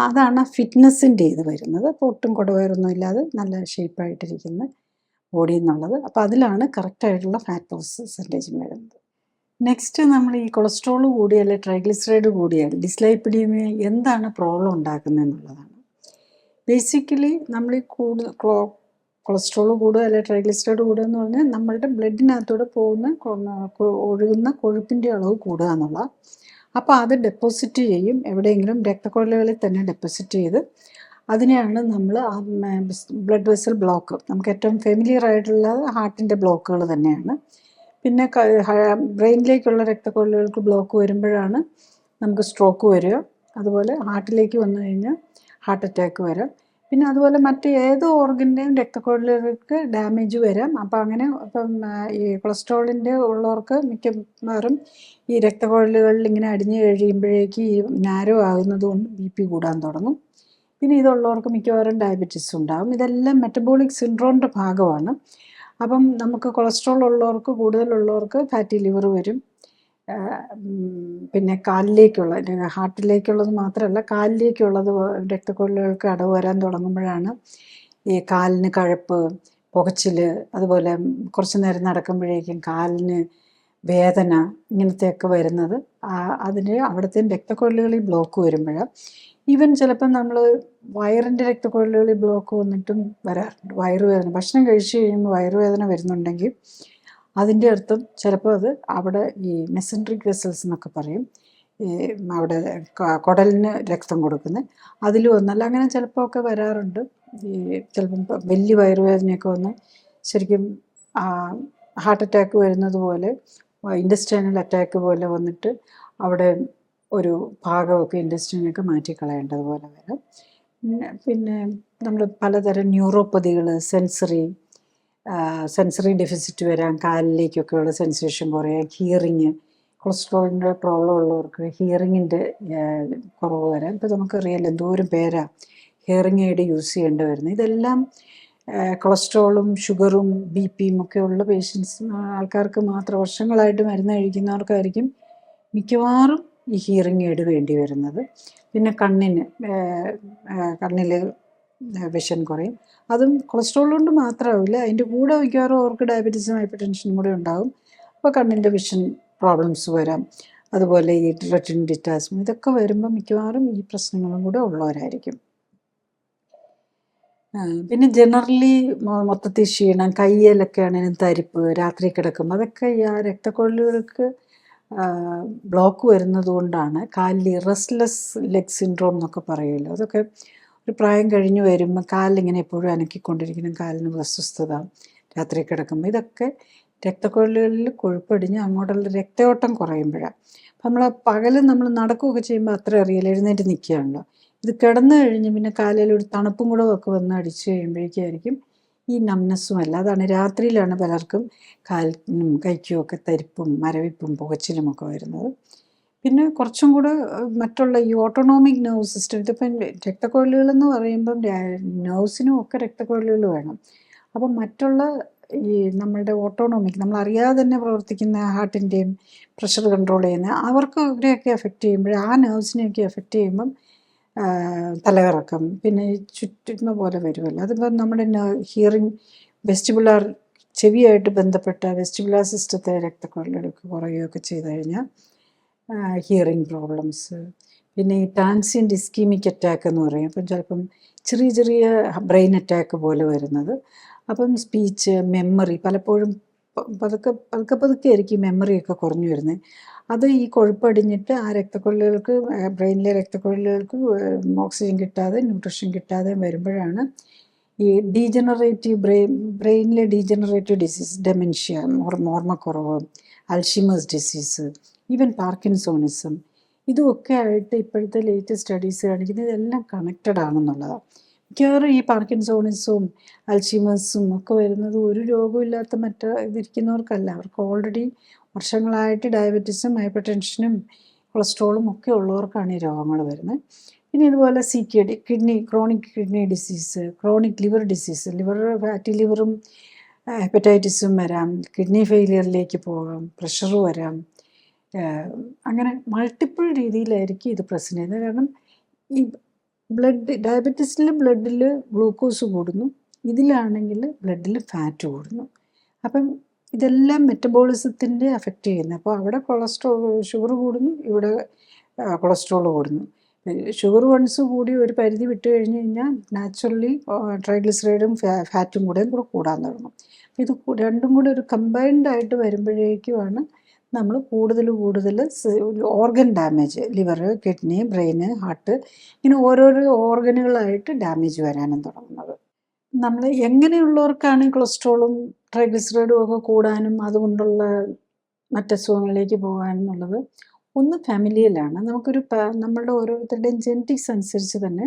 അതാണ് ഫിറ്റ്നസ്സിൻ്റെ ഇത് വരുന്നത്. അപ്പോൾ ഒട്ടും കുടവയറൊന്നും ഇല്ലാതെ നല്ല ഷേപ്പായിട്ടിരിക്കുന്ന ബോഡി എന്നുള്ളത്. അപ്പോൾ അതിലാണ് കറക്റ്റായിട്ടുള്ള ഫാറ്റ് പെർസെൻറ്റേജ് വരുന്നത്. നെക്സ്റ്റ് നമ്മൾ ഈ കൊളസ്ട്രോൾ കൂടിയാൽ ട്രൈഗ്ലിസറൈഡ് കൂടിയാൽ ഡിസ്ലൈപ്പിഡീമിയ എന്താണ് പ്രോബ്ലം ഉണ്ടാക്കുന്നത് എന്നുള്ളതാണ്. ബേസിക്കലി നമ്മൾ ഈ കൊളസ്ട്രോൾ കൂടുക അല്ലെങ്കിൽ ട്രൈഗ്ലിസറൈഡ് കൂടുക എന്ന് പറഞ്ഞാൽ നമ്മളുടെ ബ്ലഡിനകത്തൂടെ ഒഴുകുന്ന കൊഴുപ്പിൻ്റെ അളവ് കൂടുക എന്നുള്ള. അപ്പോൾ അത് ഡെപ്പോസിറ്റ് ചെയ്യും എവിടെയെങ്കിലും രക്തക്കൊഴലുകളിൽ തന്നെ ഡെപ്പോസിറ്റ് ചെയ്ത് അതിനെയാണ് നമ്മൾ ബ്ലഡ് വെസൽ ബ്ലോക്ക്. നമുക്ക് ഏറ്റവും ഫെമിലിയർ ആയിട്ടുള്ള ഹാർട്ടിൻ്റെ ബ്ലോക്കുകൾ തന്നെയാണ്. പിന്നെ ബ്രെയിനിലേക്കുള്ള രക്തക്കൊഴലുകൾക്ക് ബ്ലോക്ക് വരുമ്പോഴാണ് നമുക്ക് സ്ട്രോക്ക് വരിക. അതുപോലെ ഹാർട്ടിലേക്ക് വന്നു കഴിഞ്ഞാൽ ഹാർട്ട് അറ്റാക്ക് വരാം. പിന്നെ അതുപോലെ മറ്റ് ഏത് ഓർഗൻ്റെയും രക്തക്കൊഴലുകൾക്ക് ഡാമേജ് വരാം. അപ്പോൾ അങ്ങനെ ഇപ്പം ഈ കൊളസ്ട്രോളിൻ്റെ ഉള്ളവർക്ക് മിക്കവാറും ഈ രക്തക്കൊഴലുകളിൽ ഇങ്ങനെ അടിഞ്ഞു കഴിയുമ്പോഴേക്ക് ഈ നാരോ ആകുന്നത് കൊണ്ട് BP കൂടാൻ തുടങ്ങും. പിന്നെ ഇതുള്ളവർക്ക് മിക്കവാറും ഡയബറ്റീസ് ഉണ്ടാകും. ഇതെല്ലാം മെറ്റബോളിക് സിൻഡ്രോമിൻ്റെ ഭാഗമാണ്. അപ്പം നമുക്ക് കൊളസ്ട്രോൾ ഉള്ളവർക്ക് കൂടുതലുള്ളവർക്ക് ഫാറ്റി ലിവർ വരും. പിന്നെ കാലിലേക്കുള്ള ഹാർട്ടിലേക്കുള്ളത് മാത്രമല്ല കാലിലേക്കുള്ളത് രക്തക്കൊഴലുകൾക്ക് അടവ് വരാൻ തുടങ്ങുമ്പോഴാണ് ഈ കാലിന് കഴപ്പ്, പുകച്ചിൽ, അതുപോലെ കുറച്ച് നേരം നടക്കുമ്പോഴേക്കും കാലിന് വേദന ഇങ്ങനത്തെയൊക്കെ വരുന്നത് അതിന് അവിടുത്തെ രക്തക്കൊഴലുകളിൽ ബ്ലോക്ക് വരുമ്പോഴാണ്. ഈവൻ ചിലപ്പം നമ്മൾ വയറിൻ്റെ രക്തക്കൊഴലുകളിൽ ബ്ലോക്ക് വന്നിട്ടും വരാറുണ്ട്. വയറുവേദന ഭക്ഷണം കഴിച്ചു കഴിയുമ്പോൾ വയറുവേദന വരുന്നുണ്ടെങ്കിൽ അതിൻ്റെ അർത്ഥം ചിലപ്പോൾ അത് അവിടെ ഈ മെസൻട്രിക് വെസൽസ് എന്നൊക്കെ പറയും, ഈ അവിടെ കുടലിന് രക്തം കൊടുക്കുന്നത് അതിൽ വന്നല്ല അങ്ങനെ ചിലപ്പോൾ ഒക്കെ വരാറുണ്ട്. ഈ ചിലപ്പം വലിയ വയറുവേദനയൊക്കെ വന്ന് ശരിക്കും ഹാർട്ട് അറ്റാക്ക് വരുന്നത് പോലെ ഇൻഡസ്ട്രൈനൽ അറ്റാക്ക് പോലെ വന്നിട്ട് അവിടെ ഒരു ഭാഗമൊക്കെ ഇൻഡസ്ട്രീനൊക്കെ മാറ്റിക്കളയേണ്ടതുപോലെ വരും. പിന്നെ നമ്മൾ പലതരം ന്യൂറോപ്പതികൾ, സെൻസറി ഡെഫിസിറ്റ് വരാം, കാലിലേക്കൊക്കെയുള്ള സെൻസേഷൻ കുറയാം, ഹിയറിങ്, കൊളസ്ട്രോളിൻ്റെ പ്രോബ്ലം ഉള്ളവർക്ക് ഹിയറിങ്ങിൻ്റെ കുറവ് വരാം. ഇപ്പോൾ നമുക്കറിയാമല്ലോ എന്തോരം പേരാണ് ഹിയറിങ് എയ്ഡ് യൂസ് ചെയ്യേണ്ടി വരുന്നത്. ഇതെല്ലാം കൊളസ്ട്രോളും ഷുഗറും BPയും ഒക്കെ ഉള്ള ആൾക്കാർക്ക് മാത്രം വർഷങ്ങളായിട്ട് മരുന്ന് കഴിക്കുന്നവർക്കായിരിക്കും മിക്കവാറും ഈ ഹിയറിങ് എയ്ഡ് വേണ്ടി വരുന്നത്. പിന്നെ കണ്ണിൽ വിഷൻ കുറയും. അതും കൊളസ്ട്രോൾ കൊണ്ട് മാത്രമാവില്ല, അതിൻ്റെ കൂടെ മിക്കവാറും അവർക്ക് ഡയബറ്റീസും ഹൈപ്പർ ടെൻഷനും കൂടെ ഉണ്ടാകും. അപ്പോൾ കണ്ണിൻ്റെ വിഷൻ പ്രോബ്ലംസ് വരാം. അതുപോലെ ഈ റെറ്റിന ഡിറ്റാച്ച്മെൻറ്റ് ഇതൊക്കെ വരുമ്പോൾ മിക്കവാറും ഈ പ്രശ്നങ്ങളും കൂടെ ഉള്ളവരായിരിക്കും. പിന്നെ ജനറലി മൊത്തത്തിൽ ക്ഷീണം, കയ്യിലൊക്കെ ആണെങ്കിലും തരിപ്പ്, രാത്രി കിടക്കും, അതൊക്കെ ഈ രക്തക്കൊഴലുകൾക്ക് ബ്ലോക്ക് വരുന്നത് കൊണ്ടാണ്. കാലിൽ റെസ്റ്റ്ലെസ് ലെഗ് സിൻഡ്രോം എന്നൊക്കെ പറയുമല്ലോ, അതൊക്കെ ഒരു പ്രായം കഴിഞ്ഞ് വരുമ്പോൾ കാലിലിങ്ങനെ എപ്പോഴും അനക്കിക്കൊണ്ടിരിക്കണം, കാലിന് അസ്വസ്ഥത, രാത്രി കിടക്കുമ്പോൾ, ഇതൊക്കെ രക്തക്കൊഴലുകളിൽ കൊഴുപ്പടിഞ്ഞ് അങ്ങോട്ടുള്ള രക്തയോട്ടം കുറയുമ്പോഴാണ്. നമ്മൾ പകൽ നമ്മൾ നടക്കുകയൊക്കെ ചെയ്യുമ്പോൾ അത്ര അറിയില്ല, എഴുന്നേറ്റ് നിൽക്കുകയാണല്ലോ. ഇത് കിടന്നു കഴിഞ്ഞ് പിന്നെ കാലിൽ ഒരു തണുപ്പും കൂടെ ഒക്കെ വന്ന് അടിച്ചു കഴിയുമ്പോഴേക്കായിരിക്കും ഈ നംനെസ്സും അല്ല. അതാണ് രാത്രിയിലാണ് പലർക്കും കാലിനും കൈക്കും ഒക്കെ തരിപ്പും മരവിപ്പും പുകച്ചിലുമൊക്കെ വരുന്നത്. പിന്നെ കുറച്ചും കൂടെ മറ്റുള്ള ഈ ഓട്ടോണോമിക് നെർവ് സിസ്റ്റം, ഇതിപ്പം രക്തക്കൊഴലുകളെന്ന് പറയുമ്പം നെർവ്സിനും ഒക്കെ രക്തക്കൊഴലുകൾ വേണം. അപ്പം മറ്റുള്ള ഈ നമ്മളുടെ ഓട്ടോണോമിക് നമ്മൾ അറിയാതെ തന്നെ പ്രവർത്തിക്കുന്ന ഹാർട്ടിൻ്റെയും പ്രഷർ കൺട്രോൾ ചെയ്യുന്ന അവരെയൊക്കെ എഫക്റ്റ് ചെയ്യുമ്പോൾ ആ നെർവ്സിനെയൊക്കെ എഫക്റ്റ് ചെയ്യുമ്പം തലകറക്കം, പിന്നെ ചുറ്റുന്ന പോലെ വരുമല്ലോ. അതിപ്പം നമ്മുടെ ഹിയറിങ് വെസ്റ്റിബുലാർ ചെവിയായിട്ട് ബന്ധപ്പെട്ട വെസ്റ്റിബുലാർ സിസ്റ്റത്തെ രക്തക്കൊഴലുകൾക്ക് കുറയുകയൊക്കെ ചെയ്തു കഴിഞ്ഞാൽ ഹിയറിംഗ് പ്രോബ്ലംസ്, പിന്നെ ഈ ട്രാൻസിയൻറ്റ് ഇസ്കീമിക് അറ്റാക്ക് എന്ന് പറയും. അപ്പം ചിലപ്പം ചെറിയ ചെറിയ ബ്രെയിൻ അറ്റാക്ക് പോലെ വരുന്നത്. അപ്പം സ്പീച്ച്, മെമ്മറി പലപ്പോഴും പതുക്കെ പതുക്കെ പതുക്കെ ആയിരിക്കും മെമ്മറിയൊക്കെ കുറഞ്ഞു വരുന്നത്. അത് ഈ കൊഴുപ്പടിഞ്ഞിട്ട് ആ രക്തക്കൊഴലുകൾക്ക്, ബ്രെയിനിലെ രക്തക്കൊഴലുകൾക്ക് ഓക്സിജൻ കിട്ടാതെ, ന്യൂട്രിഷൻ കിട്ടാതെ വരുമ്പോഴാണ് ഈ ബ്രെയിനിലെ ഡീജനറേറ്റീവ് ഡിസീസ്, ഡെമെൻഷ്യ, ഓർമ്മക്കുറവ്, അൽഷിമേഴ്സ് ഡിസീസ്, ഈവൻ പാർക്കിൻസോണിസം, ഇതുമൊക്കെ ആയിട്ട് ഇപ്പോഴത്തെ ലേറ്റസ്റ്റ് സ്റ്റഡീസ് കാണിക്കുന്നത് ഇതെല്ലാം കണക്റ്റഡ് ആണെന്നുള്ളതാണ്. മിക്കവാറും ഈ പാർക്കിൻസോണിസവും അൽഷിമേഴ്സും ഒക്കെ വരുന്നത് ഒരു രോഗമില്ലാത്ത ഇതിരിക്കുന്നവർക്കല്ല. അവർക്ക് ഓൾറെഡി വർഷങ്ങളായിട്ട് ഡയബറ്റീസും ഹൈപ്പർ ടെൻഷനും കൊളസ്ട്രോളും ഒക്കെ ഉള്ളവർക്കാണ് ഈ രോഗങ്ങൾ വരുന്നത്. പിന്നെ ഇതുപോലെ CKD, chronic kidney disease, chronic liver disease, fatty ലിവറും ഹെപ്പറ്റൈറ്റിസും വരാം, കിഡ്നി ഫെയിലിയറിലേക്ക് പോകാം, പ്രഷർ വരാം. അങ്ങനെ മൾട്ടിപ്പിൾ രീതിയിലായിരിക്കും ഇത് പ്രശ്നം ചെയ്യുന്നത്. കാരണം ഈ ഡയബറ്റീസിൽ ബ്ലഡിൽ ഗ്ലൂക്കോസ് കൂടുന്നു, ഇതിലാണെങ്കിൽ ബ്ലഡിൽ ഫാറ്റ് കൂടുന്നു. അപ്പം ഇതെല്ലാം മെറ്റബോളിസത്തിൻ്റെ അഫക്റ്റ് ചെയ്യുന്നത്. അപ്പോൾ അവിടെ ഷുഗർ കൂടുന്നു, ഇവിടെ കൊളസ്ട്രോൾ കൂടുന്നു. ഷുഗർ വൺസ് കൂടി ഒരു പരിധി വിട്ട് കഴിഞ്ഞ് കഴിഞ്ഞാൽ നാച്ചുറലി ട്രൈഗ്ലിസറൈഡും ഫാറ്റും കൂടെ കൂടാൻ തുടങ്ങും. ഇത് രണ്ടും കൂടെ ഒരു കമ്പൈൻഡ് ആയിട്ട് വരുമ്പോഴേക്കുമാണ് നമ്മൾ കൂടുതൽ ഓർഗൻ ഡാമേജ്, ലിവർ, കിഡ്നി, ബ്രെയിന്, ഹാർട്ട്, ഇങ്ങനെ ഓരോരോ ഓർഗനുകളായിട്ട് ഡാമേജ് വരാനും തുടങ്ങുന്നത്. നമ്മൾ എങ്ങനെയുള്ളവർക്കാണ് കൊളസ്ട്രോളും ട്രൈഗ്ലിസറൈഡും ഒക്കെ കൂടാനും അതുകൊണ്ടുള്ള മറ്റസുഖങ്ങളിലേക്ക് പോകാനെന്നുള്ളത് ഒന്ന് ഫാമിലിയിലാണ്. നമ്മളുടെ ഓരോരുത്തരുടെയും ജെനറ്റിക്സ് അനുസരിച്ച് തന്നെ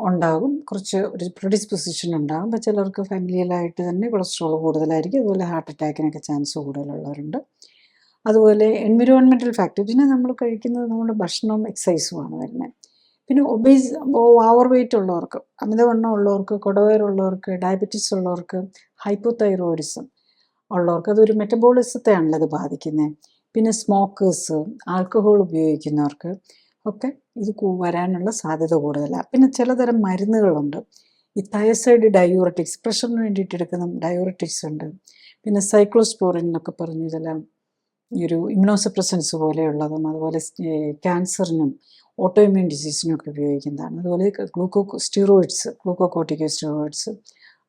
ഉണ്ടാകും, കുറച്ച് ഒരു പ്രിഡിസ്പൊസിഷൻ ഉണ്ടാകും. അപ്പോൾ ചിലർക്ക് ഫാമിലിയിലായിട്ട് തന്നെ കൊളസ്ട്രോൾ കൂടുതലായിരിക്കും, അതുപോലെ ഹാർട്ട് അറ്റാക്കിനൊക്കെ ചാൻസ് കൂടുതലുള്ളവരുണ്ട്. അതുപോലെ എൻവിറോൺമെൻറ്റൽ ഫാക്ടർ, പിന്നെ നമ്മൾ കഴിക്കുന്നത് നമ്മുടെ ഭക്ഷണവും എക്സസൈസുമാണ് വരുന്നത്. പിന്നെ ഓവർ വെയ്റ്റ് ഉള്ളവർക്ക്, അമിതവണ്ണം ഉള്ളവർക്ക്, കുടവയറുള്ളവർക്ക്, ഡയബറ്റീസ് ഉള്ളവർക്ക്, ഹൈപ്പോതൈറോയിഡിസം ഉള്ളവർക്ക്, അതൊരു മെറ്റബോളിസത്തെയാണല്ലോ അത് ബാധിക്കുന്നത്. പിന്നെ സ്മോക്കേഴ്സ്, ആൽക്കഹോൾ ഉപയോഗിക്കുന്നവർക്ക് ഒക്കെ ഇത് വരാനുള്ള സാധ്യത കൂടുതലാണ്. പിന്നെ ചിലതരം മരുന്നുകളുണ്ട്, ഈ തയസൈഡ് ഡയൂററ്റിക്സ്, പ്രഷറിന് വേണ്ടിയിട്ട് എടുക്കുന്ന ഡയൂററ്റിക്സ് ഉണ്ട്. പിന്നെ സൈക്ലോസ്പോറിൻ എന്നൊക്കെ പറഞ്ഞ് ഇതെല്ലാം ഈ ഒരു ഇമ്യൂണോസപ്രസൻസ് പോലെയുള്ളതും, അതുപോലെ ക്യാൻസറിനും ഓട്ടോ ഇമ്മ്യൂൺ ഡിസീസിനും ഒക്കെ ഉപയോഗിക്കുന്നതാണ്. അതുപോലെ ഗ്ലൂക്കോകോർട്ടിക്കോസ്റ്റീറോയിഡ്സ്,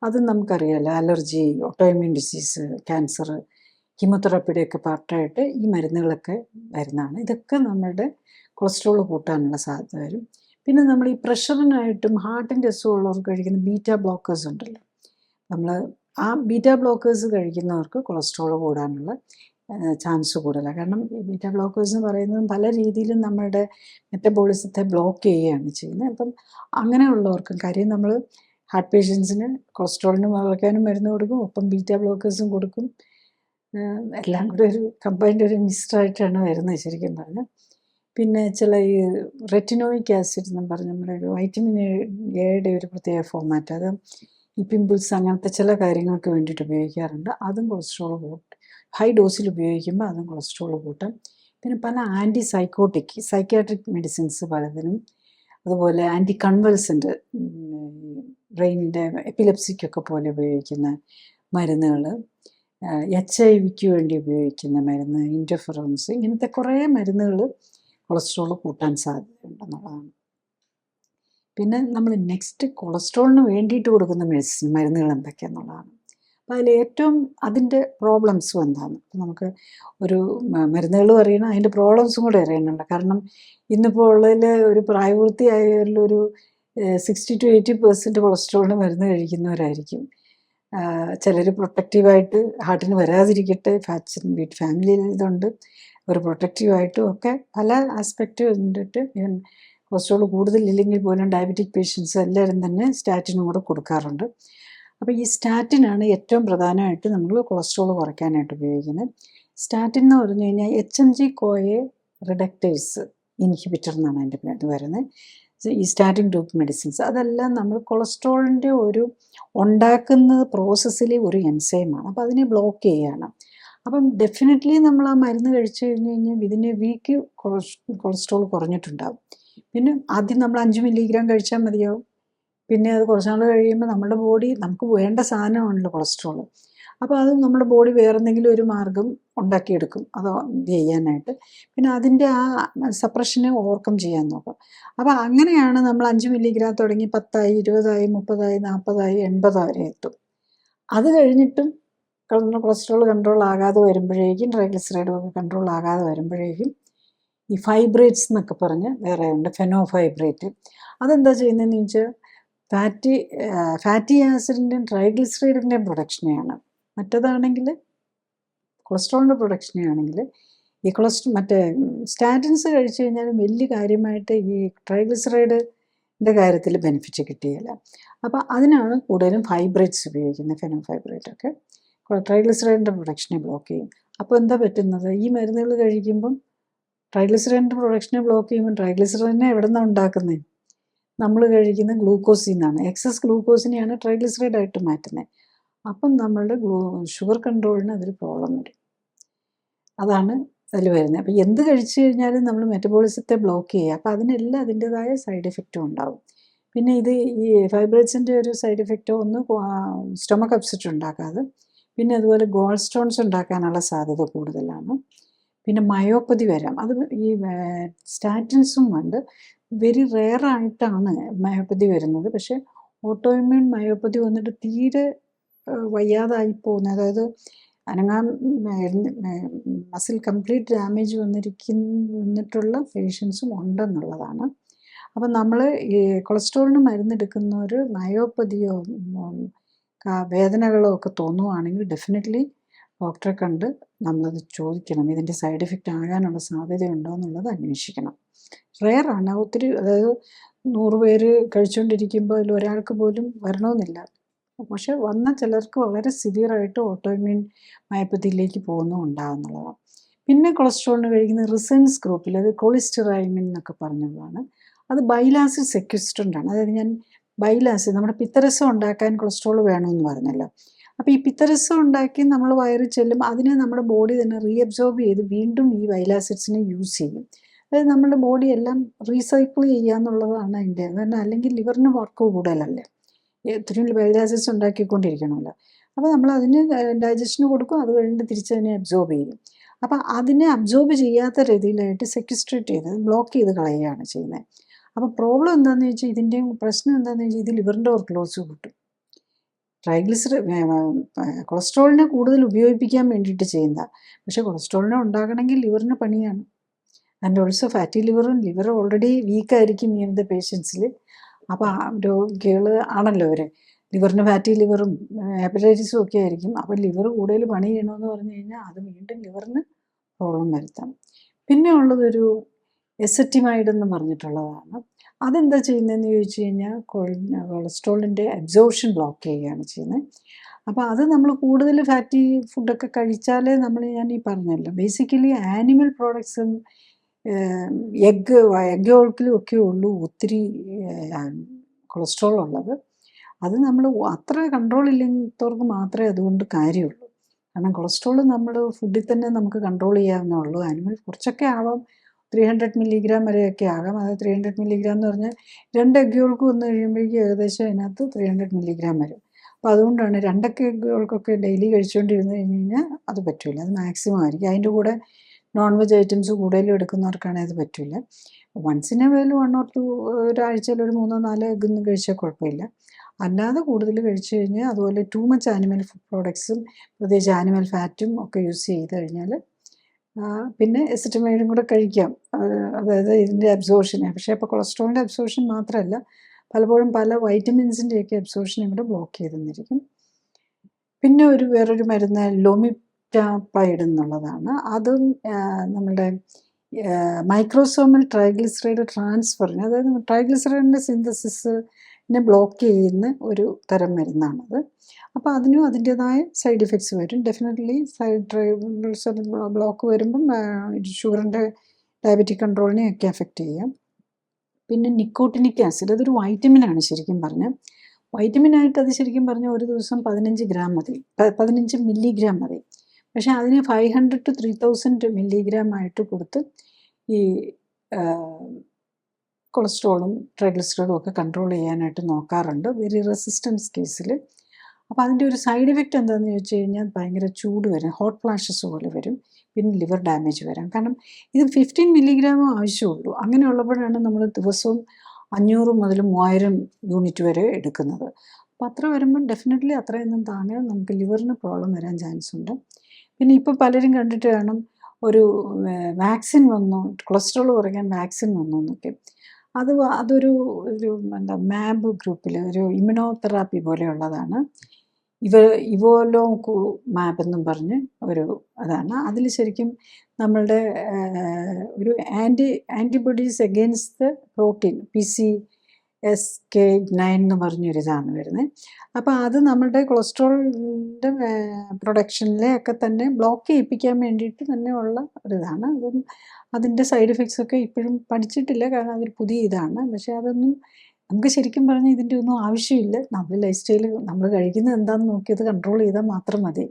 അതും നമുക്കറിയാമല്ലോ, allergy, autoimmune disease, cancer, കീമോതെറാപ്പിയുടെയൊക്കെ പാർട്ടായിട്ട് ഈ മരുന്നുകളൊക്കെ വരുന്നതാണ്. ഇതൊക്കെ നമ്മുടെ കൊളസ്ട്രോൾ കൂട്ടാനുള്ള സാധ്യത വരും. പിന്നെ നമ്മൾ ഈ പ്രഷറിനായിട്ടും ഹാർട്ടിൻ്റെ അസുഖമുള്ളവർക്ക് കഴിക്കുന്ന ബീറ്റാ ബ്ലോക്കേഴ്സ് ഉണ്ടല്ലോ, നമ്മൾ ആ ബീറ്റാ ബ്ലോക്കേഴ്സ് കഴിക്കുന്നവർക്ക് കൊളസ്ട്രോൾ കൂടാനുള്ള ചാൻസ് കൂടുതലാണ്. കാരണം ഈ ബീറ്റാ ബ്ലോക്കേഴ്സ് എന്ന് പറയുന്നത് പല രീതിയിലും നമ്മളുടെ മെറ്റബോളിസത്തെ ബ്ലോക്ക് ചെയ്യുകയാണ് ചെയ്യുന്നത്. അപ്പം അങ്ങനെയുള്ളവർക്കും, കാര്യം നമ്മൾ ഹാർട്ട് പേഷ്യൻസിന് കൊളസ്ട്രോളിന് കുറയ്ക്കാനും മരുന്ന് കൊടുക്കും, ഒപ്പം ബീറ്റാ ബ്ലോക്കേഴ്സും കൊടുക്കും. എല്ലാം കൂടെ ഒരു കമ്പൈൻഡ് ഒരു മിക്സ്ഡായിട്ടാണ് വരുന്നത് ശരിക്കും പറഞ്ഞാൽ. പിന്നെ ചില ഈ റെറ്റിനോയിക് ആസിഡ് എന്നും പറഞ്ഞ് നമ്മുടെ ഒരു വൈറ്റമിൻ എയുടെ ഒരു പ്രത്യേക ഫോമാറ്റ്, അത് ഈ പിമ്പിൾസ് അങ്ങനത്തെ ചില കാര്യങ്ങൾക്ക് വേണ്ടിയിട്ട് ഉപയോഗിക്കാറുണ്ട്. അതും കൊളസ്ട്രോൾ കൂട്ടും. ഹൈ ഡോസിൽ ഉപയോഗിക്കുമ്പോൾ അതും കൊളസ്ട്രോൾ കൂട്ടും. പിന്നെ പല സൈക്യാട്രിക് മെഡിസിൻസ് പലതിനും, അതുപോലെ ആൻറ്റി കൺവൾസൻ്റ്, ബ്രെയിനിൻ്റെ എപ്പിലെപ്സിക്കൊക്കെ പോലെ ഉപയോഗിക്കുന്ന മരുന്നുകൾ, HIV വേണ്ടി ഉപയോഗിക്കുന്ന മരുന്ന്, ഇൻ്റർഫെറോൺസ്, ഇങ്ങനത്തെ കുറേ മരുന്നുകൾ കൊളസ്ട്രോൾ കൂട്ടാൻ സാധ്യതയുണ്ടെന്നുള്ളതാണ്. പിന്നെ നമ്മൾ നെക്സ്റ്റ് കൊളസ്ട്രോളിന് വേണ്ടിയിട്ട് കൊടുക്കുന്ന മരുന്നുകൾ എന്തൊക്കെയാണെന്നുള്ളതാണ്. അപ്പോൾ അതിലേറ്റവും അതിൻ്റെ പ്രോബ്ലംസും എന്താണ്, നമുക്ക് ഒരു മരുന്നുകൾ അറിയണം, അതിൻ്റെ പ്രോബ്ലംസും കൂടെ അറിയണമല്ലോ. കാരണം ഇന്നിപ്പോൾ ഉള്ളതിൽ ഒരു പ്രായപൂർത്തിയായവരിലൊരു 60 to 80% കൊളസ്ട്രോളിന് മരുന്ന് കഴിക്കുന്നവരായിരിക്കും. ചിലർ പ്രൊട്ടക്റ്റീവായിട്ട് ഹാർട്ടിന് വരാതിരിക്കട്ടെ, ഫാമിലിയിൽ ഇതുണ്ട്, ഒരു പ്രൊട്ടക്റ്റീവായിട്ടും ഒക്കെ പല ആസ്പെക്റ്റ് കണ്ടിട്ട് ഈവൻ കൊളസ്ട്രോൾ കൂടുതലില്ലെങ്കിൽ പോലും ഡയബറ്റിക് പേഷ്യൻസ് എല്ലാവരും തന്നെ സ്റ്റാറ്റിനും കൂടെ കൊടുക്കാറുണ്ട്. അപ്പോൾ ഈ സ്റ്റാറ്റിനാണ് ഏറ്റവും പ്രധാനമായിട്ട് നമ്മൾ കൊളസ്ട്രോൾ കുറയ്ക്കാനായിട്ട് ഉപയോഗിക്കുന്നത്. സ്റ്റാറ്റിൻ എന്ന് പറഞ്ഞു കഴിഞ്ഞാൽ HMG-CoA റിഡക്റ്റേഴ്സ് ഇൻഹിബിറ്റർ എന്നാണ് അതിൻ്റെ പേര് വരുന്നത്. ഈ സ്റ്റാറ്റിൻ ഗ്രൂപ്പ് മെഡിസിൻസ് അതെല്ലാം നമ്മൾ കൊളസ്ട്രോളിൻ്റെ ഒരു ഉണ്ടാക്കുന്ന പ്രോസസ്സിലെ ഒരു എൻസൈമാണ്. അപ്പോൾ അതിനെ ബ്ലോക്ക് ചെയ്യുകയാണ്. അപ്പം ഡെഫിനറ്റ്ലി നമ്മൾ ആ മരുന്ന് കഴിച്ചു കഴിഞ്ഞാൽ വിതിൻ എ വീക്ക് കൊളസ്ട്രോൾ കുറഞ്ഞിട്ടുണ്ടാകും. പിന്നെ ആദ്യം നമ്മൾ 5 മില്ലിഗ്രാം കഴിച്ചാൽ മതിയാവും. പിന്നെ അത് കുറച്ച് നാൾ കഴിയുമ്പോൾ നമ്മുടെ ബോഡി, നമുക്ക് വേണ്ട സാധനമാണല്ലോ കൊളസ്ട്രോൾ, അപ്പോൾ അത് നമ്മുടെ ബോഡി വേറെ എന്തെങ്കിലും ഒരു മാർഗം ഉണ്ടാക്കിയെടുക്കും അത് ഇത് ചെയ്യാനായിട്ട്. പിന്നെ അതിൻ്റെ ആ സപ്രഷനെ ഓവർകം ചെയ്യാൻ നോക്കും. അപ്പോൾ അങ്ങനെയാണ് നമ്മൾ 5 മില്ലിഗ്രാം തുടങ്ങി 10ആയി 20ആയി 30ആയി 40ആയി 80 വരെ എത്തും. അത് കഴിഞ്ഞിട്ടും കൊളസ്ട്രോൾ കൺട്രോൾ ആകാതെ വരുമ്പോഴേക്കും ട്രൈഗ്ലിസറൈഡും ഒക്കെ കൺട്രോൾ ആകാതെ വരുമ്പോഴേക്കും ഈ ഫൈബ്രേറ്റ്സ് എന്നൊക്കെ പറഞ്ഞ് വേറെ ഉണ്ട്, ഫെനോഫൈബ്രേറ്റ്. അതെന്താ ചെയ്യുന്നതെന്ന് ചോദിച്ചാൽ ഫാറ്റി ആസിഡിൻ്റെയും ട്രൈഗ്ലിസറൈഡിൻ്റെയും പ്രൊഡക്ഷനെയാണ്. മറ്റേതാണെങ്കിൽ കൊളസ്ട്രോളിൻ്റെ പ്രൊഡക്ഷനെയാണെങ്കിൽ ഈ മറ്റേ സ്റ്റാറ്റിൻസ് കഴിച്ചു കഴിഞ്ഞാലും വലിയ കാര്യമായിട്ട് ഈ ട്രൈഗ്ലിസറൈഡിൻ്റെ കാര്യത്തിൽ ബെനിഫിറ്റ് കിട്ടുകയില്ല. അപ്പോൾ അതിനാണ് കൂടുതലും ഫൈബ്രേറ്റ്സ് ഉപയോഗിക്കുന്നത്. ഫെനോഫൈബ്രേറ്റ് ഒക്കെ ട്രൈഗ്ലിസറൈഡിൻ്റെ പ്രൊഡക്ഷനെ ബ്ലോക്ക് ചെയ്യും. അപ്പോൾ എന്താ പറ്റുന്നത്, ഈ മരുന്നുകൾ കഴിക്കുമ്പം ട്രൈഗ്ലിസറൈഡിൻ്റെ പ്രൊഡക്ഷനെ ബ്ലോക്ക് ചെയ്യുമ്പോൾ ട്രൈഗ്ലിസറൈഡിനെ എവിടെ നിന്നാണ് ഉണ്ടാക്കുന്നത്? നമ്മൾ കഴിക്കുന്ന ഗ്ലൂക്കോസിൽ നിന്നാണ്. എക്സസ് ഗ്ലൂക്കോസിനെയാണ് ട്രൈഗ്ലിസറൈഡായിട്ട് മാറ്റുന്നത്. അപ്പം നമ്മളുടെ ഷുഗർ കൺട്രോളിന് അതൊരു പ്രോബ്ലം വരും. അതാണ് അതിൽ വരുന്നത്. അപ്പോൾ എന്ത് കഴിച്ചു കഴിഞ്ഞാലും നമ്മൾ മെറ്റബോളിസത്തെ ബ്ലോക്ക് ചെയ്യുക. അപ്പോൾ അതിനെല്ലാം അതിൻ്റെതായ സൈഡ് എഫക്റ്റും ഉണ്ടാകും. പിന്നെ ഇത് ഈ ഫൈബ്രേറ്റ്സിൻ്റെ ഒരു സൈഡ് എഫക്റ്റോ ഒന്ന് സ്റ്റൊമക്ക് അപ്സെറ്റ് ഉണ്ടാക്കാതെ, പിന്നെ അതുപോലെ ഗോൾ സ്റ്റോൺസ് ഉണ്ടാക്കാനുള്ള സാധ്യത കൂടുതലാണ്. പിന്നെ മയോപ്പതി വരാം. അത് ഈ സ്റ്റാറ്റിൻസും കൊണ്ട് വെരി റെയറായിട്ടാണ് മയോപ്പതി വരുന്നത്. പക്ഷേ ഓട്ടോഇമ്മ്യൂൺ മയോപ്പതി വന്നിട്ട് തീരെ വയ്യാതായി പോകുന്നത്, അതായത് അനങ്ങാൻ മസിൽ കംപ്ലീറ്റ് ഡാമേജ് വന്നിട്ടുള്ള പേഷ്യൻസും ഉണ്ടെന്നുള്ളതാണ്. അപ്പം നമ്മൾ ഈ കൊളസ്ട്രോളിന് മരുന്നെടുക്കുന്നവർ മയോപ്പതിയോ വേദനകളോ ഒക്കെ തോന്നുവാണെങ്കിൽ ഡെഫിനറ്റ്ലി ഡോക്ടറെ കണ്ട് നമ്മളത് ചോദിക്കണം. ഇതിൻ്റെ സൈഡ് എഫക്റ്റ് ആകാനുള്ള സാധ്യതയുണ്ടോ എന്നുള്ളത് അന്വേഷിക്കണം. റെയറാണ് ഒത്തിരി, അതായത് 100 പേര് കഴിച്ചുകൊണ്ടിരിക്കുമ്പോൾ അതിൽ ഒരാൾക്ക് പോലും വരണമെന്നില്ല. പക്ഷെ വന്ന ചിലർക്ക് വളരെ സിവിയറായിട്ട് ഓട്ടോഇമ്മ്യൂൺ മയോപ്പതിയിലേക്ക് ഉണ്ടാകുന്നുള്ളതാണ്. പിന്നെ കൊളസ്ട്രോളിന് കഴിക്കുന്ന റിസൻസ് ഗ്രൂപ്പിൽ, അത് കൊളിസ്റ്ററൈമിൻ എന്നൊക്കെ പറഞ്ഞതാണ്. അത് ബൈലാസിഡ് സെക്വസ്ട്രൻ്റ് ആണ്. അതായത് ഞാൻ ബൈലാസിഡ്, നമ്മുടെ പിത്തരസം ഉണ്ടാക്കാൻ കൊളസ്ട്രോൾ വേണമെന്ന് പറഞ്ഞല്ലോ. അപ്പോൾ ഈ പിത്തരസം ഉണ്ടാക്കി നമ്മൾ വയറിൽ ചെല്ലും, അതിനെ നമ്മുടെ ബോഡി തന്നെ റീഅബ്സോർബ് ചെയ്ത് വീണ്ടും ഈ ബൈലാസിഡ്സിനെ യൂസ് ചെയ്യും. അതായത് നമ്മുടെ ബോഡി എല്ലാം റീസൈക്കിൾ ചെയ്യുക എന്നുള്ളതാണ് അതിൻ്റെ. കാരണം അല്ലെങ്കിൽ ലിവറിന് വർക്ക് കൂടുതലല്ലേ, ഇത്രയും ബൈലാസിഡ്സ് ഉണ്ടാക്കിക്കൊണ്ടിരിക്കണമല്ലോ. അപ്പോൾ നമ്മൾ അതിന് ഡൈജഷന് കൊടുക്കും, അത് കഴിഞ്ഞിട്ട് തിരിച്ചതിനെ അബ്സോർബ് ചെയ്യും. അപ്പോൾ അതിനെ അബ്സോർബ് ചെയ്യാത്ത രീതിയിലായിട്ട് സെക്വസ്ട്രേറ്റ് ചെയ്ത് ബ്ലോക്ക് ചെയ്ത് കളയുകയാണ് ചെയ്യുന്നത്. അപ്പോൾ പ്രോബ്ലം എന്താണെന്ന് വെച്ചാൽ, ഇതിൻ്റെ പ്രശ്നം എന്താണെന്ന് വെച്ചാൽ ഇത് ലിവറിൻ്റെ വർക്ക്ലോസ് കൂട്ടും. കൊളസ്ട്രോളിനെ കൂടുതൽ ഉപയോഗിപ്പിക്കാൻ വേണ്ടിയിട്ട് ചെയ്യുന്ന, പക്ഷേ കൊളസ്ട്രോളിനെ ഉണ്ടാകണമെങ്കിൽ ലിവറിന് പണിയാണ്. And also fatty liver already വീക്കായിരിക്കും ഇങ്ങനത്തെ പേഷ്യൻസിൽ. അപ്പോൾ രോഗികൾ ആണല്ലോ അവർ, ലിവറിന് ഫാറ്റി ലിവറും ഹെപ്പറ്റൈറ്റിസും ഒക്കെ ആയിരിക്കും. അപ്പോൾ ലിവർ കൂടുതൽ പണി ചെയ്യണമെന്ന് പറഞ്ഞു കഴിഞ്ഞാൽ അത് വീണ്ടും ലിവറിന് പ്രോബ്ലം വരുത്താം. പിന്നെ ഉള്ളതൊരു എസറ്റിമൈഡ് എന്ന് പറഞ്ഞിട്ടുള്ളതാണ്. അതെന്താ ചെയ്യുന്നതെന്ന് ചോദിച്ചു കഴിഞ്ഞാൽ കൊളസ്ട്രോളിൻ്റെ അബ്സോർപ്ഷൻ ബ്ലോക്ക് ചെയ്യുകയാണ് ചെയ്യുന്നത്. അപ്പോൾ അത് നമ്മൾ കൂടുതൽ ഫാറ്റി ഫുഡൊക്കെ കഴിച്ചാലേ ഞാൻ ഈ പറഞ്ഞല്ലോ, ബേസിക്കലി ആനിമൽ പ്രോഡക്ട്സും എഗ്ഗ് യോൾക്കിലും ഒക്കെ ഉള്ളൂ ഒത്തിരി കൊളസ്ട്രോൾ ഉള്ളത്. അത് നമ്മൾ അത്ര കൺട്രോൾ ഇല്ലാത്തവർക്ക് മാത്രമേ അതുകൊണ്ട് കാര്യമുള്ളൂ. കാരണം കൊളസ്ട്രോൾ നമ്മൾ ഫുഡിൽ തന്നെ നമുക്ക് കൺട്രോൾ ചെയ്യാവുന്നേ. ആനിമൽ കുറച്ചൊക്കെ ആവാം, 300 മില്ലിഗ്രാം വരെയൊക്കെ ആകാം. അത് 300 മില്ലിഗ്രാം എന്ന് പറഞ്ഞാൽ 2 എഗ്ഗുകൾക്ക് വന്നു കഴിയുമ്പോഴേക്കും ഏകദേശം അതിനകത്ത് 300 മില്ലിഗ്രാം വരും. അപ്പോൾ അതുകൊണ്ടാണ് 2 എഗ്ഗുകൾക്കൊക്കെ ഡെയിലി കഴിച്ചുകൊണ്ടിരുന്ന് കഴിഞ്ഞ് കഴിഞ്ഞാൽ അത് പറ്റില്ല, അത് മാക്സിമം ആയിരിക്കും. അതിൻ്റെ കൂടെ നോൺ വെജ് ഐറ്റംസ് കൂടുതലും എടുക്കുന്നവർക്കാണെങ്കിൽ അത് പറ്റില്ല. വൺസിനെ വേലും 1 or 2 ഒരാഴ്ചയിൽ ഒരു 3-4 എഗ്ഗൊന്നും കഴിച്ചാൽ കുഴപ്പമില്ല. അല്ലാതെ കൂടുതൽ കഴിച്ചു കഴിഞ്ഞാൽ, അതുപോലെ ടൂ മച്ച് ആനിമൽ ഫുഡ് പ്രോഡക്ട്സും പ്രത്യേകിച്ച് ആനിമൽ ഫാറ്റും ഒക്കെ യൂസ് ചെയ്ത് കഴിഞ്ഞാൽ, പിന്നെ എസറ്റമൈഡും കൂടെ കഴിക്കാം, അതായത് ഇതിൻ്റെ അബ്സോർഷനെ. പക്ഷേ ഇപ്പോൾ കൊളസ്ട്രോളിൻ്റെ അബ്സോർഷൻ മാത്രമല്ല, പലപ്പോഴും പല വൈറ്റമിൻസിൻ്റെയൊക്കെ അബ്സോർഷനെ കൂടെ ബ്ലോക്ക് ചെയ്തെന്നിരിക്കും. പിന്നെ വേറൊരു മരുന്ന് ലോമിറ്റാപ്പൈഡ് എന്നുള്ളതാണ്. അതും നമ്മുടെ മൈക്രോസോമൽ ട്രൈഗ്ലിസറൈഡ് ട്രാൻസ്ഫറിന്, അതായത് ട്രൈഗ്ലിസറൈഡിൻ്റെ സിന്തസിസിനെ ബ്ലോക്ക് ചെയ്യുന്ന ഒരു തരം മരുന്നാണത്. അപ്പോൾ അതിനും അതിൻ്റേതായ സൈഡ് ഇഫക്ട്സ് വരും. ഡെഫിനറ്റ്ലി ട്രൈഗ്ലിസറൈഡ് ബ്ലോക്ക് വരുമ്പം ഷുഗറിൻ്റെ ഡയബറ്റിക് കൺട്രോളിനെയൊക്കെ എഫക്റ്റ് ചെയ്യാം. പിന്നെ നിക്കോട്ടിനിക് ആസിഡ്, അതൊരു വൈറ്റമിനാണ് ശരിക്കും പറഞ്ഞാൽ. വൈറ്റമിനായിട്ട് അത് ശരിക്കും പറഞ്ഞാൽ ഒരു ദിവസം 15 ഗ്രാം മതി, 15 മില്ലിഗ്രാം മതി. പക്ഷേ അതിന് 500 to 3000 മില്ലിഗ്രാം ആയിട്ട് കൊടുത്ത് ഈ കൊളസ്ട്രോളും ട്രൈഗ്ലിസറൈഡും ഒക്കെ കൺട്രോൾ ചെയ്യാനായിട്ട് നോക്കാറുണ്ട് വെരി റെസിസ്റ്റൻസ് കേസിൽ. അപ്പോൾ അതിൻ്റെ ഒരു സൈഡ് എഫക്റ്റ് എന്താണെന്ന് ചോദിച്ചു കഴിഞ്ഞാൽ ഭയങ്കര ചൂട് വരും, ഹോട്ട് ഫ്ലാഷസ് പോലെ വരും, പിന്നെ ലിവർ ഡാമേജ് വരാം. കാരണം ഇത് 15 മില്ലിഗ്രാമേ ആവശ്യമുള്ളൂ. അങ്ങനെയുള്ളപ്പോഴാണ് നമ്മൾ ദിവസവും 500 മുതൽ 3000 യൂണിറ്റ് വരെ എടുക്കുന്നത്. അപ്പോൾ അത്ര വരുമ്പോൾ ഡെഫിനറ്റ്ലി അത്രയൊന്നും താങ്ങാൻ നമുക്ക് ലിവറിന് പ്രോബ്ലം വരാൻ ചാൻസ് ഉണ്ട്. പിന്നെ ഇപ്പോൾ പലരും കണ്ടിട്ട് കാണും ഒരു വാക്സിൻ വന്നു, കൊളസ്ട്രോൾ കുറയ്ക്കാൻ വാക്സിൻ വന്നു എന്നൊക്കെ. അതൊരു എന്താ മാബ് ഗ്രൂപ്പിൽ ഒരു ഇമ്മ്യൂണോതെറാപ്പി പോലെയുള്ളതാണ്. ഇവോലോ മാബ് എന്നും പറഞ്ഞ് ഒരു അതാണ്. അതിൽ ശരിക്കും നമ്മളുടെ ഒരു antibodies against the protein PCSK9 എന്ന് പറഞ്ഞൊരിതാണ് വരുന്നത്. അപ്പോൾ അത് നമ്മുടെ കൊളസ്ട്രോളിൻ്റെ പ്രൊഡക്ഷനിലെ ഒക്കെ തന്നെ ബ്ലോക്ക് ചെയ്യിപ്പിക്കാൻ വേണ്ടിയിട്ട് തന്നെ ഉള്ള ഒരിതാണ്. അതും അതിൻ്റെ സൈഡ് എഫക്ട്സ് ഒക്കെ ഇപ്പോഴും പഠിച്ചിട്ടില്ല, കാരണം അതൊരു പുതിയ ഇതാണ്. പക്ഷേ അതൊന്നും നമുക്ക് ശരിക്കും പറഞ്ഞാൽ ഇതിൻ്റെ ഒന്നും ആവശ്യമില്ല. നമ്മുടെ ലൈഫ് സ്റ്റൈൽ നമ്മൾ കഴിക്കുന്നത് എന്താണെന്ന് നോക്കി അത് കൺട്രോൾ ചെയ്താൽ മാത്രം മതി.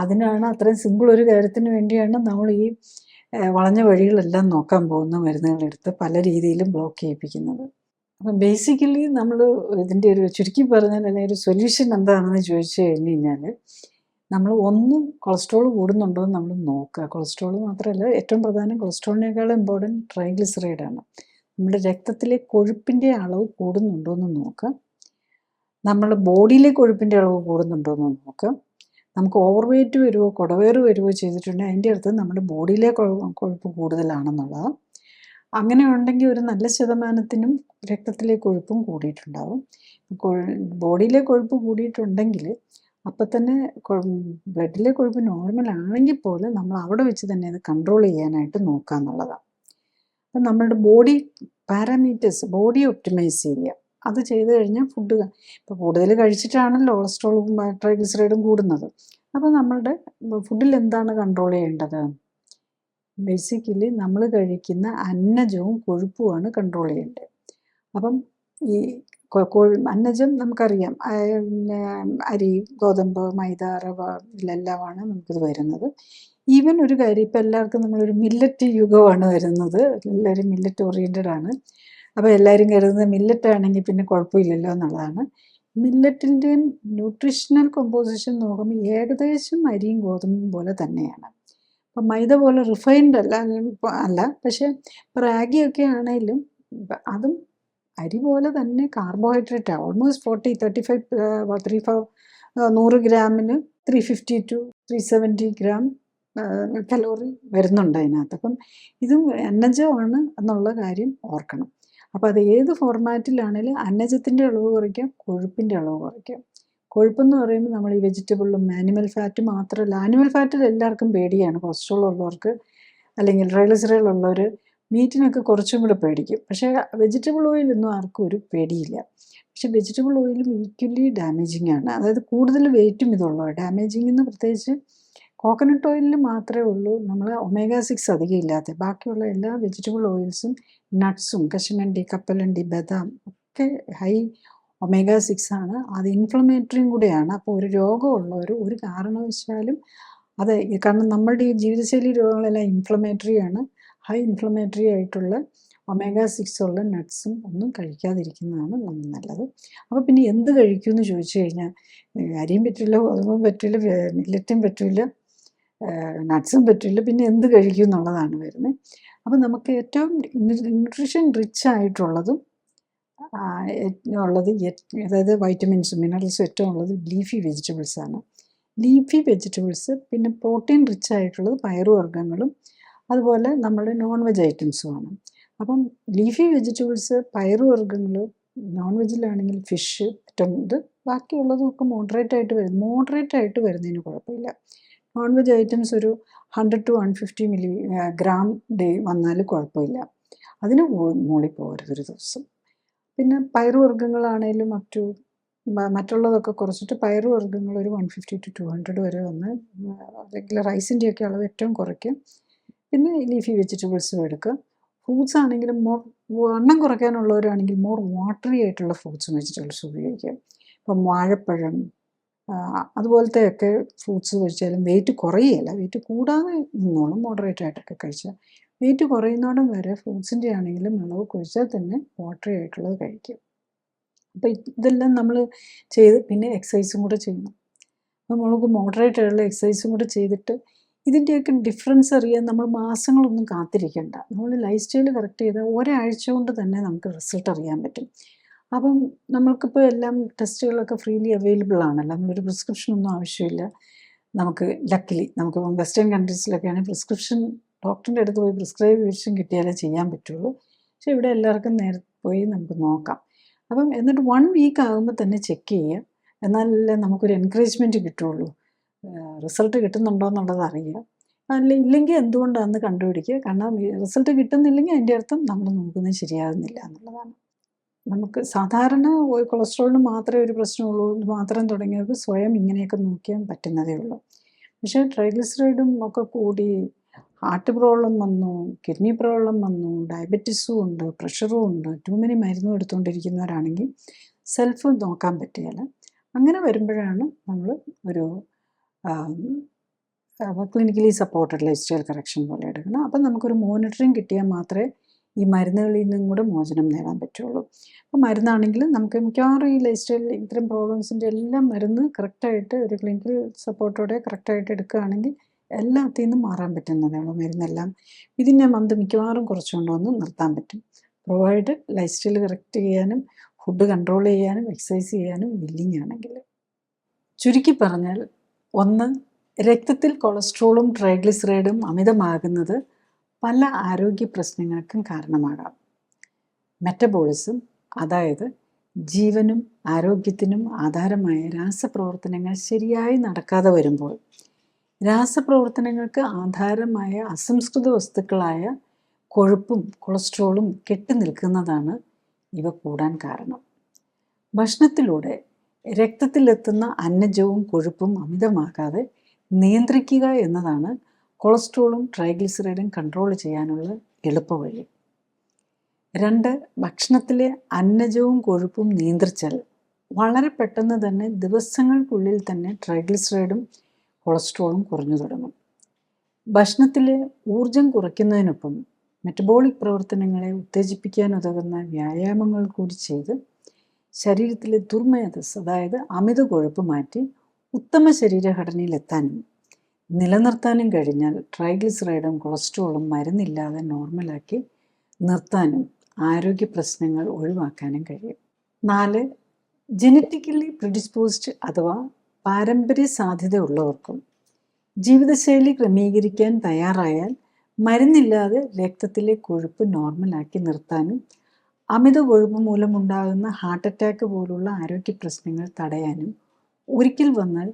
അതിനാണ് അത്രയും സിമ്പിൾ ഒരു കാര്യത്തിന് വേണ്ടിയാണ് നമ്മൾ ഈ വളഞ്ഞ വഴികളെല്ലാം നോക്കാൻ പോകുന്ന മരുന്നുകളെടുത്ത് പല രീതിയിലും ബ്ലോക്ക് ചെയ്യിപ്പിക്കുന്നത്. അപ്പം ബേസിക്കലി നമ്മൾ ഇതിൻ്റെ ഒരു ചുരുക്കി പറഞ്ഞാൽ അല്ലെങ്കിൽ ഒരു സൊല്യൂഷൻ എന്താണെന്ന് ചോദിച്ചു കഴിഞ്ഞ് കഴിഞ്ഞാൽ നമ്മൾ ഒന്നും കൊളസ്ട്രോൾ കൂടുന്നുണ്ടോ എന്ന് നമ്മൾ നോക്കുക. കൊളസ്ട്രോൾ മാത്രമല്ല, ഏറ്റവും പ്രധാനം കൊളസ്ട്രോളിനേക്കാളും ഇമ്പോർട്ടൻറ്റ് ട്രൈഗ്ലിസറൈഡാണ്. നമ്മുടെ രക്തത്തിലെ കൊഴുപ്പിൻ്റെ അളവ് കൂടുന്നുണ്ടോ എന്ന് നോക്കുക. നമ്മുടെ ബോഡിയിലെ കൊഴുപ്പിൻ്റെ അളവ് കൂടുന്നുണ്ടോ എന്ന് നോക്കുക. നമുക്ക് ഓവർ വെയ്റ്റ് വരുമോ കുടവേറ് വരുമോ ചെയ്തിട്ടുണ്ടെങ്കിൽ അതിൻ്റെ അടുത്ത് നമ്മുടെ ബോഡിയിലെ കൊഴുപ്പ് കൂടുതലാണെന്നുള്ളതാണ്. അങ്ങനെ ഉണ്ടെങ്കിൽ ഒരു നല്ല ശതമാനത്തിനും രക്തത്തിലെ കൊഴുപ്പും കൂടിയിട്ടുണ്ടാവും. ബോഡിയിലെ കൊഴുപ്പ് കൂടിയിട്ടുണ്ടെങ്കിൽ അപ്പം തന്നെ ബ്ലഡിലെ കൊഴുപ്പ് നോർമൽ ആണെങ്കിൽ പോലും നമ്മൾ അവിടെ വെച്ച് തന്നെ അത് കൺട്രോൾ ചെയ്യാനായിട്ട് നോക്കുക എന്നുള്ളതാണ്. അപ്പം നമ്മളുടെ ബോഡി പാരാമീറ്റേഴ്സ് ബോഡി ഒപ്റ്റിമൈസ് ചെയ്യുക. അത് ചെയ്ത് കഴിഞ്ഞാൽ ഫുഡ് ഇപ്പോൾ കൂടുതൽ കഴിച്ചിട്ടാണല്ലോ കൊളസ്ട്രോളും ട്രൈഗ്ലിസറൈഡും കൂടുന്നത്. അപ്പോൾ നമ്മളുടെ ഫുഡിൽ എന്താണ് കൺട്രോൾ ചെയ്യേണ്ടത്? ബേസിക്കലി നമ്മൾ കഴിക്കുന്ന അന്നജവും കൊഴുപ്പുമാണ് കൺട്രോൾ ചെയ്യേണ്ടത്. അപ്പം ഈ അന്നജം നമുക്കറിയാം, അരി, ഗോതമ്പ്, മൈദ, റവ ഇതിലെല്ലാമാണ് നമുക്കിത് വരുന്നത്. ഈവൻ ഒരു കാര്യം, ഇപ്പം എല്ലാവർക്കും നമ്മളൊരു മില്ലറ്റ് യുഗമാണ് വരുന്നത്. എല്ലാവരും മില്ലറ്റ് ഓറിയൻറ്റഡ് ആണ്. അപ്പോൾ എല്ലാവരും കരുതുന്നത് മില്ലറ്റ് ആണെങ്കിൽ പിന്നെ കുഴപ്പമില്ലല്ലോ എന്നുള്ളതാണ്. മില്ലറ്റിൻ്റെ ന്യൂട്രീഷണൽ കോമ്പോസിഷൻ നോക്കുമ്പോൾ ഏകദേശം അരിയും ഗോതമ്പും പോലെ തന്നെയാണ്. അപ്പം മൈദ പോലെ റിഫൈൻഡ് അല്ല, പക്ഷേ റാഗിയൊക്കെ ആണെങ്കിലും അതും അരി പോലെ തന്നെ കാർബോഹൈഡ്രേറ്റാണ്. ഓൾമോസ്റ്റ് 35 100 ഗ്രാമിന് 350 to 370 ഗ്രാം കലോറി വരുന്നുണ്ട് അതിനകത്ത്. അപ്പം ഇതും അന്നജമാണ് എന്നുള്ള കാര്യം ഓർക്കണം. അപ്പോൾ അത് ഏത് ഫോർമാറ്റിലാണെങ്കിലും അന്നജത്തിൻ്റെ അളവ് കുറയ്ക്കാം, കൊഴുപ്പിൻ്റെ അളവ് കുറയ്ക്കാം. കൊഴുപ്പെന്ന് പറയുമ്പോൾ നമ്മൾ ഈ വെജിറ്റബിളും ആനിമൽ ഫാറ്റ് മാത്രമല്ല, ആനിമൽ ഫാറ്റിൽ എല്ലാവർക്കും പേടിയാണ്. കൊളസ്ട്രോൾ ഉള്ളവർക്ക് അല്ലെങ്കിൽ ട്രൈഗ്ലിസറൈഡ് ഉള്ളവർ മീറ്റിനൊക്കെ കുറച്ചും കൂടെ പേടിക്കും. പക്ഷേ വെജിറ്റബിൾ ഓയിലൊന്നും ആർക്കും ഒരു പേടിയില്ല. പക്ഷേ വെജിറ്റബിൾ ഓയിലും ഈക്വലി ഡാമേജിങ് ആണ്. അതായത് കൂടുതൽ വെയിറ്റും ഇതുള്ളൂ. ഡാമേജിങ് എന്ന് പ്രത്യേകിച്ച് കോക്കനട്ട് ഓയിലിൽ മാത്രമേ ഉള്ളൂ നമ്മൾ omega-6 അധികം ഇല്ലാത്ത. ബാക്കിയുള്ള എല്ലാ വെജിറ്റബിൾ ഓയിൽസും നട്ട്സും കശുവണ്ടി, കപ്പലണ്ടി, ബദാം ഒക്കെ ഹൈ omega-6 ആണ്. അത് ഇൻഫ്ലമേറ്ററിയും കൂടെയാണ്. അപ്പോൾ ഒരു രോഗമുള്ളവർ ഒരു കാരണവശാലും അത്, കാരണം നമ്മളുടെ ഈ ജീവിതശൈലി രോഗങ്ങളെല്ലാം ഇൻഫ്ലമേറ്ററിയാണ്. ഹൈ ഇൻഫ്ലമേറ്ററി ആയിട്ടുള്ള omega-6 ഉള്ള നട്ട്സും ഒന്നും കഴിക്കാതിരിക്കുന്നതാണ് നല്ലത്. അപ്പോൾ പിന്നെ എന്ത് കഴിക്കുമെന്ന് ചോദിച്ചു കഴിഞ്ഞാൽ അരിയും പറ്റില്ല, ഗോതമ്പും പറ്റില്ല, മില്ലറ്റും പറ്റില്ല, നട്ട്സും പറ്റില്ല, പിന്നെ എന്ത് കഴിക്കും എന്നുള്ളതാണ് വരുന്നത്. അപ്പോൾ നമുക്ക് ഏറ്റവും ന്യൂട്രീഷൻ റിച്ച് ആയിട്ടുള്ളതും അതായത് വൈറ്റമിൻസും മിനറൽസും ഏറ്റവും ഉള്ളത് ലീഫി വെജിറ്റബിൾസാണ്. ലീഫി വെജിറ്റബിൾസ്, പിന്നെ പ്രോട്ടീൻ റിച്ച് ആയിട്ടുള്ളത് പയറുവർഗ്ഗങ്ങളും അതുപോലെ നമ്മുടെ നോൺ വെജ് ഐറ്റംസുമാണ്. അപ്പം ലീഫി വെജിറ്റബിൾസ്, പയറുവർഗ്ഗങ്ങൾ, നോൺ വെജിലാണെങ്കിൽ ഫിഷ് ഏറ്റവും ഇത്, ബാക്കിയുള്ളതൊക്കെ മോഡറേറ്റ് ആയിട്ട് വരുന്നതിന് കുഴപ്പമില്ല. നോൺ വെജ് ഐറ്റംസ് ഒരു 100 to 150 ഗ്രാം ഡേ വന്നാൽ കുഴപ്പമില്ല. അതിന് മുകളിൽ പോകരുത് ഒരു ദിവസം. പിന്നെ പയറുവർഗ്ഗങ്ങളാണേലും മറ്റുള്ളതൊക്കെ കുറച്ചിട്ട് പയറുവർഗ്ഗങ്ങൾ ഒരു 150 to 200 വരെ വന്ന് അല്ലെങ്കിൽ റൈസിൻ്റെയൊക്കെ അളവ് ഏറ്റവും കുറയ്ക്കും. പിന്നെ ലീഫി വെജിറ്റബിൾസും എടുക്കുക. ഫ്രൂട്ട്സ് ആണെങ്കിലും വണ്ണം കുറയ്ക്കാനുള്ളവരാണെങ്കിൽ മോർ വാട്ടറി ആയിട്ടുള്ള ഫ്രൂട്ട്സും വെജിറ്റബിൾസും ഉപയോഗിക്കുക. ഇപ്പം വാഴപ്പഴം അതുപോലത്തെയൊക്കെ ഫ്രൂട്ട്സ് കഴിച്ചാലും വെയിറ്റ് കുറയുകയില്ല, വെയിറ്റ് കൂടാതെ നിന്നോളും. മോഡറേറ്റ് ആയിട്ടൊക്കെ കഴിച്ചാൽ വെയിറ്റ് കുറയുന്നോടം വരെ ഫ്രൂട്ട്സിൻ്റെ ആണെങ്കിലും അളവ് കുഴിച്ചാൽ തന്നെ വാട്ടറി ആയിട്ടുള്ളത് കഴിക്കും. അപ്പോൾ ഇതെല്ലാം നമ്മൾ ചെയ്ത് പിന്നെ എക്സസൈസും കൂടെ ചെയ്യണം. അപ്പോൾ നമുക്ക് മോഡറേറ്റ് ആയിട്ടുള്ള എക്സസൈസും കൂടെ ചെയ്തിട്ട് ഇതിൻ്റെയൊക്കെ ഡിഫറൻസ് അറിയാൻ നമ്മൾ മാസങ്ങളൊന്നും കാത്തിരിക്കേണ്ട. നമ്മൾ ലൈഫ് സ്റ്റൈൽ കറക്റ്റ് ചെയ്താൽ ഒരാഴ്ച കൊണ്ട് തന്നെ നമുക്ക് റിസൾട്ട് അറിയാൻ പറ്റും. അപ്പം നമ്മൾക്കിപ്പോൾ എല്ലാം ടെസ്റ്റുകളൊക്കെ ഫ്രീലി അവൈലബിൾ ആണല്ലോ. നമ്മളൊരു പ്രിസ്ക്രിപ്ഷനൊന്നും ആവശ്യമില്ല. നമുക്ക് ലക്കിലി നമുക്കിപ്പം വെസ്റ്റേൺ കൺട്രീസിലൊക്കെയാണെങ്കിൽ പ്രിസ്ക്രിപ്ഷൻ ഡോക്ടറിൻ്റെ അടുത്ത് പോയി പ്രിസ്ക്രിപ്ഷൻ കിട്ടിയാലേ ചെയ്യാൻ പറ്റുള്ളൂ. പക്ഷേ ഇവിടെ എല്ലാവർക്കും നേരത്തെ പോയി നമുക്ക് നോക്കാം. അപ്പം എന്നിട്ട് 1 വീക്ക് ആകുമ്പോൾ തന്നെ ചെക്ക് ചെയ്യുക. എന്നാലല്ലേ നമുക്കൊരു എൻകറേജ്മെൻറ്റ് കിട്ടുള്ളൂ. റിസൾട്ട് കിട്ടുന്നുണ്ടോ എന്നുള്ളത് അറിയുക. ഇല്ലെങ്കിൽ എന്തുകൊണ്ടാണെന്ന് കണ്ടുപിടിക്കുക. കാരണം റിസൾട്ട് കിട്ടുന്നില്ലെങ്കിൽ അതിൻ്റെ അർത്ഥം നമ്മൾ നോക്കുന്നത് ശരിയാകുന്നില്ല എന്നുള്ളതാണ്. നമുക്ക് സാധാരണ കൊളസ്ട്രോളിന് മാത്രമേ ഒരു പ്രശ്നമുള്ളൂ, ഇത് മാത്രം തുടങ്ങിയവർക്ക് സ്വയം ഇങ്ങനെയൊക്കെ നോക്കിയാൽ പറ്റുന്നതേ ഉള്ളൂ. പക്ഷേ ട്രൈഗ്ലിസറൈഡും ഒക്കെ കൂടി ഹാർട്ട് പ്രോബ്ലം വന്നു, കിഡ്നി പ്രോബ്ലം വന്നു, ഡയബറ്റീസും ഉണ്ട്, പ്രഷറും ഉണ്ട്, ടൂ മെനി മരുന്നും എടുത്തുകൊണ്ടിരിക്കുന്നവരാണെങ്കിൽ സെൽഫ് നോക്കാൻ പറ്റുകയില്ല. അങ്ങനെ വരുമ്പോഴാണ് നമ്മൾ ഒരു clinically supported lifestyle correction പോലെ എടുക്കണം. അപ്പം നമുക്കൊരു മോണിറ്ററിങ് കിട്ടിയാൽ മാത്രമേ ഈ മരുന്നുകളിൽ നിന്നും കൂടെ മോചനം നേടാൻ പറ്റുള്ളൂ. അപ്പോൾ മരുന്നാണെങ്കിൽ നമുക്ക് മിക്കവാറും ഈ ലൈഫ് സ്റ്റൈൽ ഇത്തരം പ്രോബ്ലംസിൻ്റെ എല്ലാം മരുന്ന് കറക്റ്റായിട്ട് ഒരു ക്ലിനിക്കൽ സപ്പോർട്ടോടെ കറക്റ്റായിട്ട് എടുക്കുകയാണെങ്കിൽ എല്ലാത്തിൽ നിന്നും മാറാൻ പറ്റുന്നതേ ഉള്ളൂ. മരുന്നെല്ലാം ഇതിനെ മന്ത് മിക്കവാറും കുറച്ചുകൊണ്ടുവന്ന് നിർത്താൻ പറ്റും. പ്രൊവൈഡ് ലൈഫ് സ്റ്റൈൽ കറക്റ്റ് ചെയ്യാനും ഫുഡ് കൺട്രോൾ ചെയ്യാനും എക്സസൈസ് ചെയ്യാനും വില്ലിങ് ആണെങ്കിൽ. ചുരുക്കി പറഞ്ഞാൽ, 1, രക്തത്തിൽ കൊളസ്ട്രോളും ട്രൈഗ്ലിസറൈഡും അമിതമാകുന്നത് പല ആരോഗ്യ പ്രശ്നങ്ങൾക്കും കാരണമാകാം. മെറ്റബോളിസം, അതായത് ജീവനും ആരോഗ്യത്തിനും ആധാരമായ രാസപ്രവർത്തനങ്ങൾ ശരിയായി നടക്കാതെ വരുമ്പോൾ രാസപ്രവർത്തനങ്ങൾക്ക് ആധാരമായ അസംസ്കൃത വസ്തുക്കളായ കൊഴുപ്പും കൊളസ്ട്രോളും കെട്ടിനിൽക്കുന്നതാണ് ഇവ കൂടാൻ കാരണം. ഭക്ഷണത്തിലൂടെ രക്തത്തിലെത്തുന്ന അന്നജവും കൊഴുപ്പും അമിതമാകാതെ നിയന്ത്രിക്കുക എന്നതാണ് കൊളസ്ട്രോളും ട്രൈഗ്ലിസറൈഡും കൺട്രോൾ ചെയ്യാനുള്ള എളുപ്പവഴി. 2, ഭക്ഷണത്തിലെ അന്നജവും കൊഴുപ്പും നിയന്ത്രിച്ചാൽ വളരെ പെട്ടെന്ന് തന്നെ ദിവസങ്ങൾക്കുള്ളിൽ തന്നെ ട്രൈഗ്ലിസറൈഡും കൊളസ്ട്രോളും കുറഞ്ഞു തുടങ്ങും. ഭക്ഷണത്തിലെ ഊർജം കുറയ്ക്കുന്നതിനൊപ്പം മെറ്റബോളിക് പ്രവർത്തനങ്ങളെ ഉത്തേജിപ്പിക്കാനുതകുന്ന വ്യായാമങ്ങൾ കൂടി ചെയ്ത് ശരീരത്തിലെ ദുർമേധസ്, അതായത് അമിത കൊഴുപ്പ് മാറ്റി ഉത്തമ ശരീരഘടനയിലെത്താനും നിലനിർത്താനും കഴിഞ്ഞാൽ ട്രൈഗ്ലിസറൈഡും കൊളസ്ട്രോളും മരുന്നില്ലാതെ നോർമലാക്കി നിർത്താനും ആരോഗ്യ പ്രശ്നങ്ങൾ ഒഴിവാക്കാനും കഴിയും. 4, ജനറ്റിക്കലി പ്രിഡിസ്പോസ്ഡ് അഥവാ പാരമ്പര്യ സാധ്യത ഉള്ളവർക്കും ജീവിതശൈലി ക്രമീകരിക്കാൻ തയ്യാറായാൽ മരുന്നില്ലാതെ രക്തത്തിലെ കൊഴുപ്പ് നോർമലാക്കി നിർത്താനും അമിത കൊഴുപ്പ് മൂലമുണ്ടാകുന്ന ഹാർട്ട് അറ്റാക്ക് പോലുള്ള ആരോഗ്യ പ്രശ്നങ്ങൾ തടയാനും ഒരിക്കൽ വന്നാൽ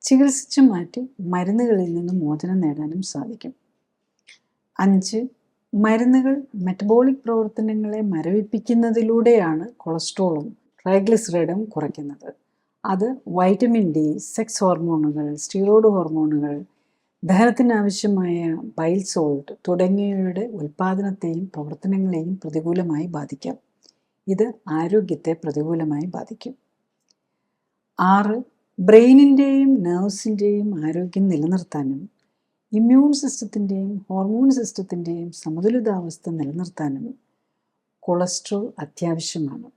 ചികിത്സിച്ചു മാറ്റി മരുന്നുകളിൽ നിന്ന് മോചനം നേടാനും സാധിക്കും. 5, മരുന്നുകൾ മെറ്റബോളിക് പ്രവർത്തനങ്ങളെ മരവിപ്പിക്കുന്നതിലൂടെയാണ് കൊളസ്ട്രോളും ട്രൈഗ്ലിസറൈഡും കുറയ്ക്കുന്നത്. അത് വൈറ്റമിൻ ഡി, സെക്സ് ഹോർമോണുകൾ, സ്റ്റിറോയ്ഡ് ഹോർമോണുകൾ, ദഹനത്തിനാവശ്യമായ ബൈൽ സോൾട്ട് തുടങ്ങിയവയുടെ ഉൽപ്പാദനത്തെയും പ്രവർത്തനങ്ങളെയും പ്രതികൂലമായി ബാധിക്കാം. ഇത് ആരോഗ്യത്തെ പ്രതികൂലമായി ബാധിക്കും. 6, ബ്രെയിനിൻ്റെയും നെർവ്സിൻ്റെയും ആരോഗ്യം നിലനിർത്താനും ഇമ്മ്യൂൺ സിസ്റ്റത്തിൻ്റെയും ഹോർമോൺ സിസ്റ്റത്തിൻ്റെയും സമതുലിതാവസ്ഥ നിലനിർത്താനും കൊളസ്ട്രോൾ അത്യാവശ്യമാണ്.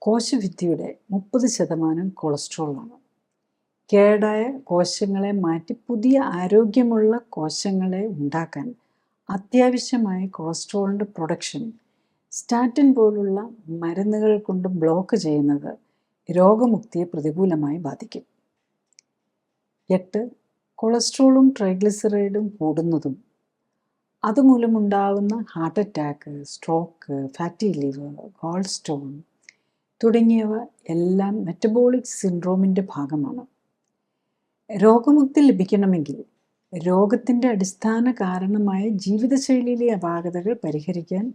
കോശഭിത്തിയുടെ 30% കൊളസ്ട്രോളാണ്. കേടായ കോശങ്ങളെ മാറ്റി പുതിയ ആരോഗ്യമുള്ള കോശങ്ങളെ ഉണ്ടാക്കാൻ അത്യാവശ്യമായ കൊളസ്ട്രോളിൻ്റെ പ്രൊഡക്ഷൻ സ്റ്റാറ്റിൻ പോലുള്ള മരുന്നുകൾ കൊണ്ട് ബ്ലോക്ക് ചെയ്യുന്നത് രോഗമുക്തിയെ പ്രതികൂലമായി ബാധിക്കും. 8, കൊളസ്ട്രോളും ട്രൈഗ്ലിസറൈഡും കൂടുന്നതും അതുമൂലമുണ്ടാകുന്ന heart attack, stroke, fatty liver, gallstone തുടങ്ങിയവ എല്ലാം മെറ്റബോളിക് സിൻഡ്രോമിൻ്റെ ഭാഗമാണ്. രോഗമുക്തി ലഭിക്കണമെങ്കിൽ രോഗത്തിൻ്റെ അടിസ്ഥാന കാരണമായ ജീവിതശൈലിയിലെ അപാകതകൾ പരിഹരിക്കാൻ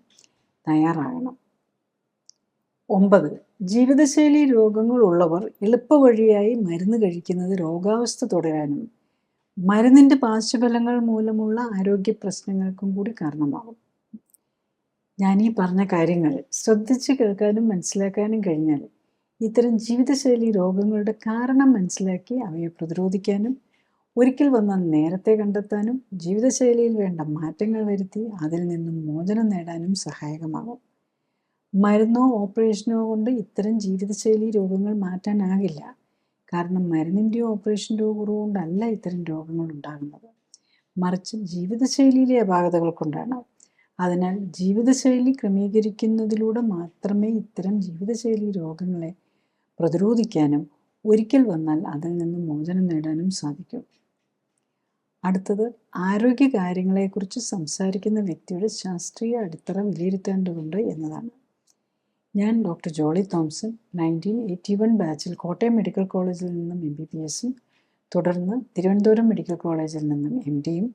തയ്യാറാകണം. 9, ജീവിതശൈലി രോഗങ്ങളുള്ളവർ എളുപ്പവഴിയായി മരുന്ന് കഴിക്കുന്നത് രോഗാവസ്ഥ തുടരാനും മരുന്നിൻ്റെ പാർശ്വഫലങ്ങൾ മൂലമുള്ള ആരോഗ്യ പ്രശ്നങ്ങൾക്കും കൂടി കാരണമാകും. ഞാനീ പറഞ്ഞ കാര്യങ്ങൾ ശ്രദ്ധിച്ച് കേൾക്കാനും മനസ്സിലാക്കാനും കഴിഞ്ഞാൽ ഇത്തരം ജീവിതശൈലി രോഗങ്ങളുടെ കാരണം മനസ്സിലാക്കി അവയെ പ്രതിരോധിക്കാനും ഒരിക്കൽ വന്നാൽ നേരത്തെ കണ്ടെത്താനും ജീവിതശൈലിയിൽ വേണ്ട മാറ്റങ്ങൾ വരുത്തി അതിൽ നിന്നും മോചനം നേടാനും സഹായകമാകും. മരുന്നോ ഓപ്പറേഷനോ കൊണ്ട് ഇത്തരം ജീവിതശൈലി രോഗങ്ങൾ മാറ്റാനാകില്ല. കാരണം മരുന്നിൻ്റെയോ ഓപ്പറേഷൻ്റെയോ കുറവുകൊണ്ടല്ല ഇത്തരം രോഗങ്ങൾ ഉണ്ടാകുന്നത്, മറിച്ച് ജീവിതശൈലിയിലെ അപാകതകൾ കൊണ്ടാണ്. അതിനാൽ ജീവിതശൈലി ക്രമീകരിക്കുന്നതിലൂടെ മാത്രമേ ഇത്തരം ജീവിതശൈലി രോഗങ്ങളെ പ്രതിരോധിക്കാനും ഒരിക്കൽ വന്നാൽ അതിൽ നിന്ന് മോചനം നേടാനും സാധിക്കും. അടുത്തത്, ആരോഗ്യകാര്യങ്ങളെക്കുറിച്ച് സംസാരിക്കുന്ന വ്യക്തിയുടെ ശാസ്ത്രീയ അടിത്തറ വിലയിരുത്തേണ്ടതുണ്ട് എന്നതാണ്. ഞാൻ ഡോക്ടർ ജോളി തോംസൺ 1981 ബാച്ചിൽ കോട്ടയം മെഡിക്കൽ കോളേജിൽ നിന്നും MBBSും തുടർന്ന് തിരുവനന്തപുരം മെഡിക്കൽ കോളേജിൽ നിന്നും MDയും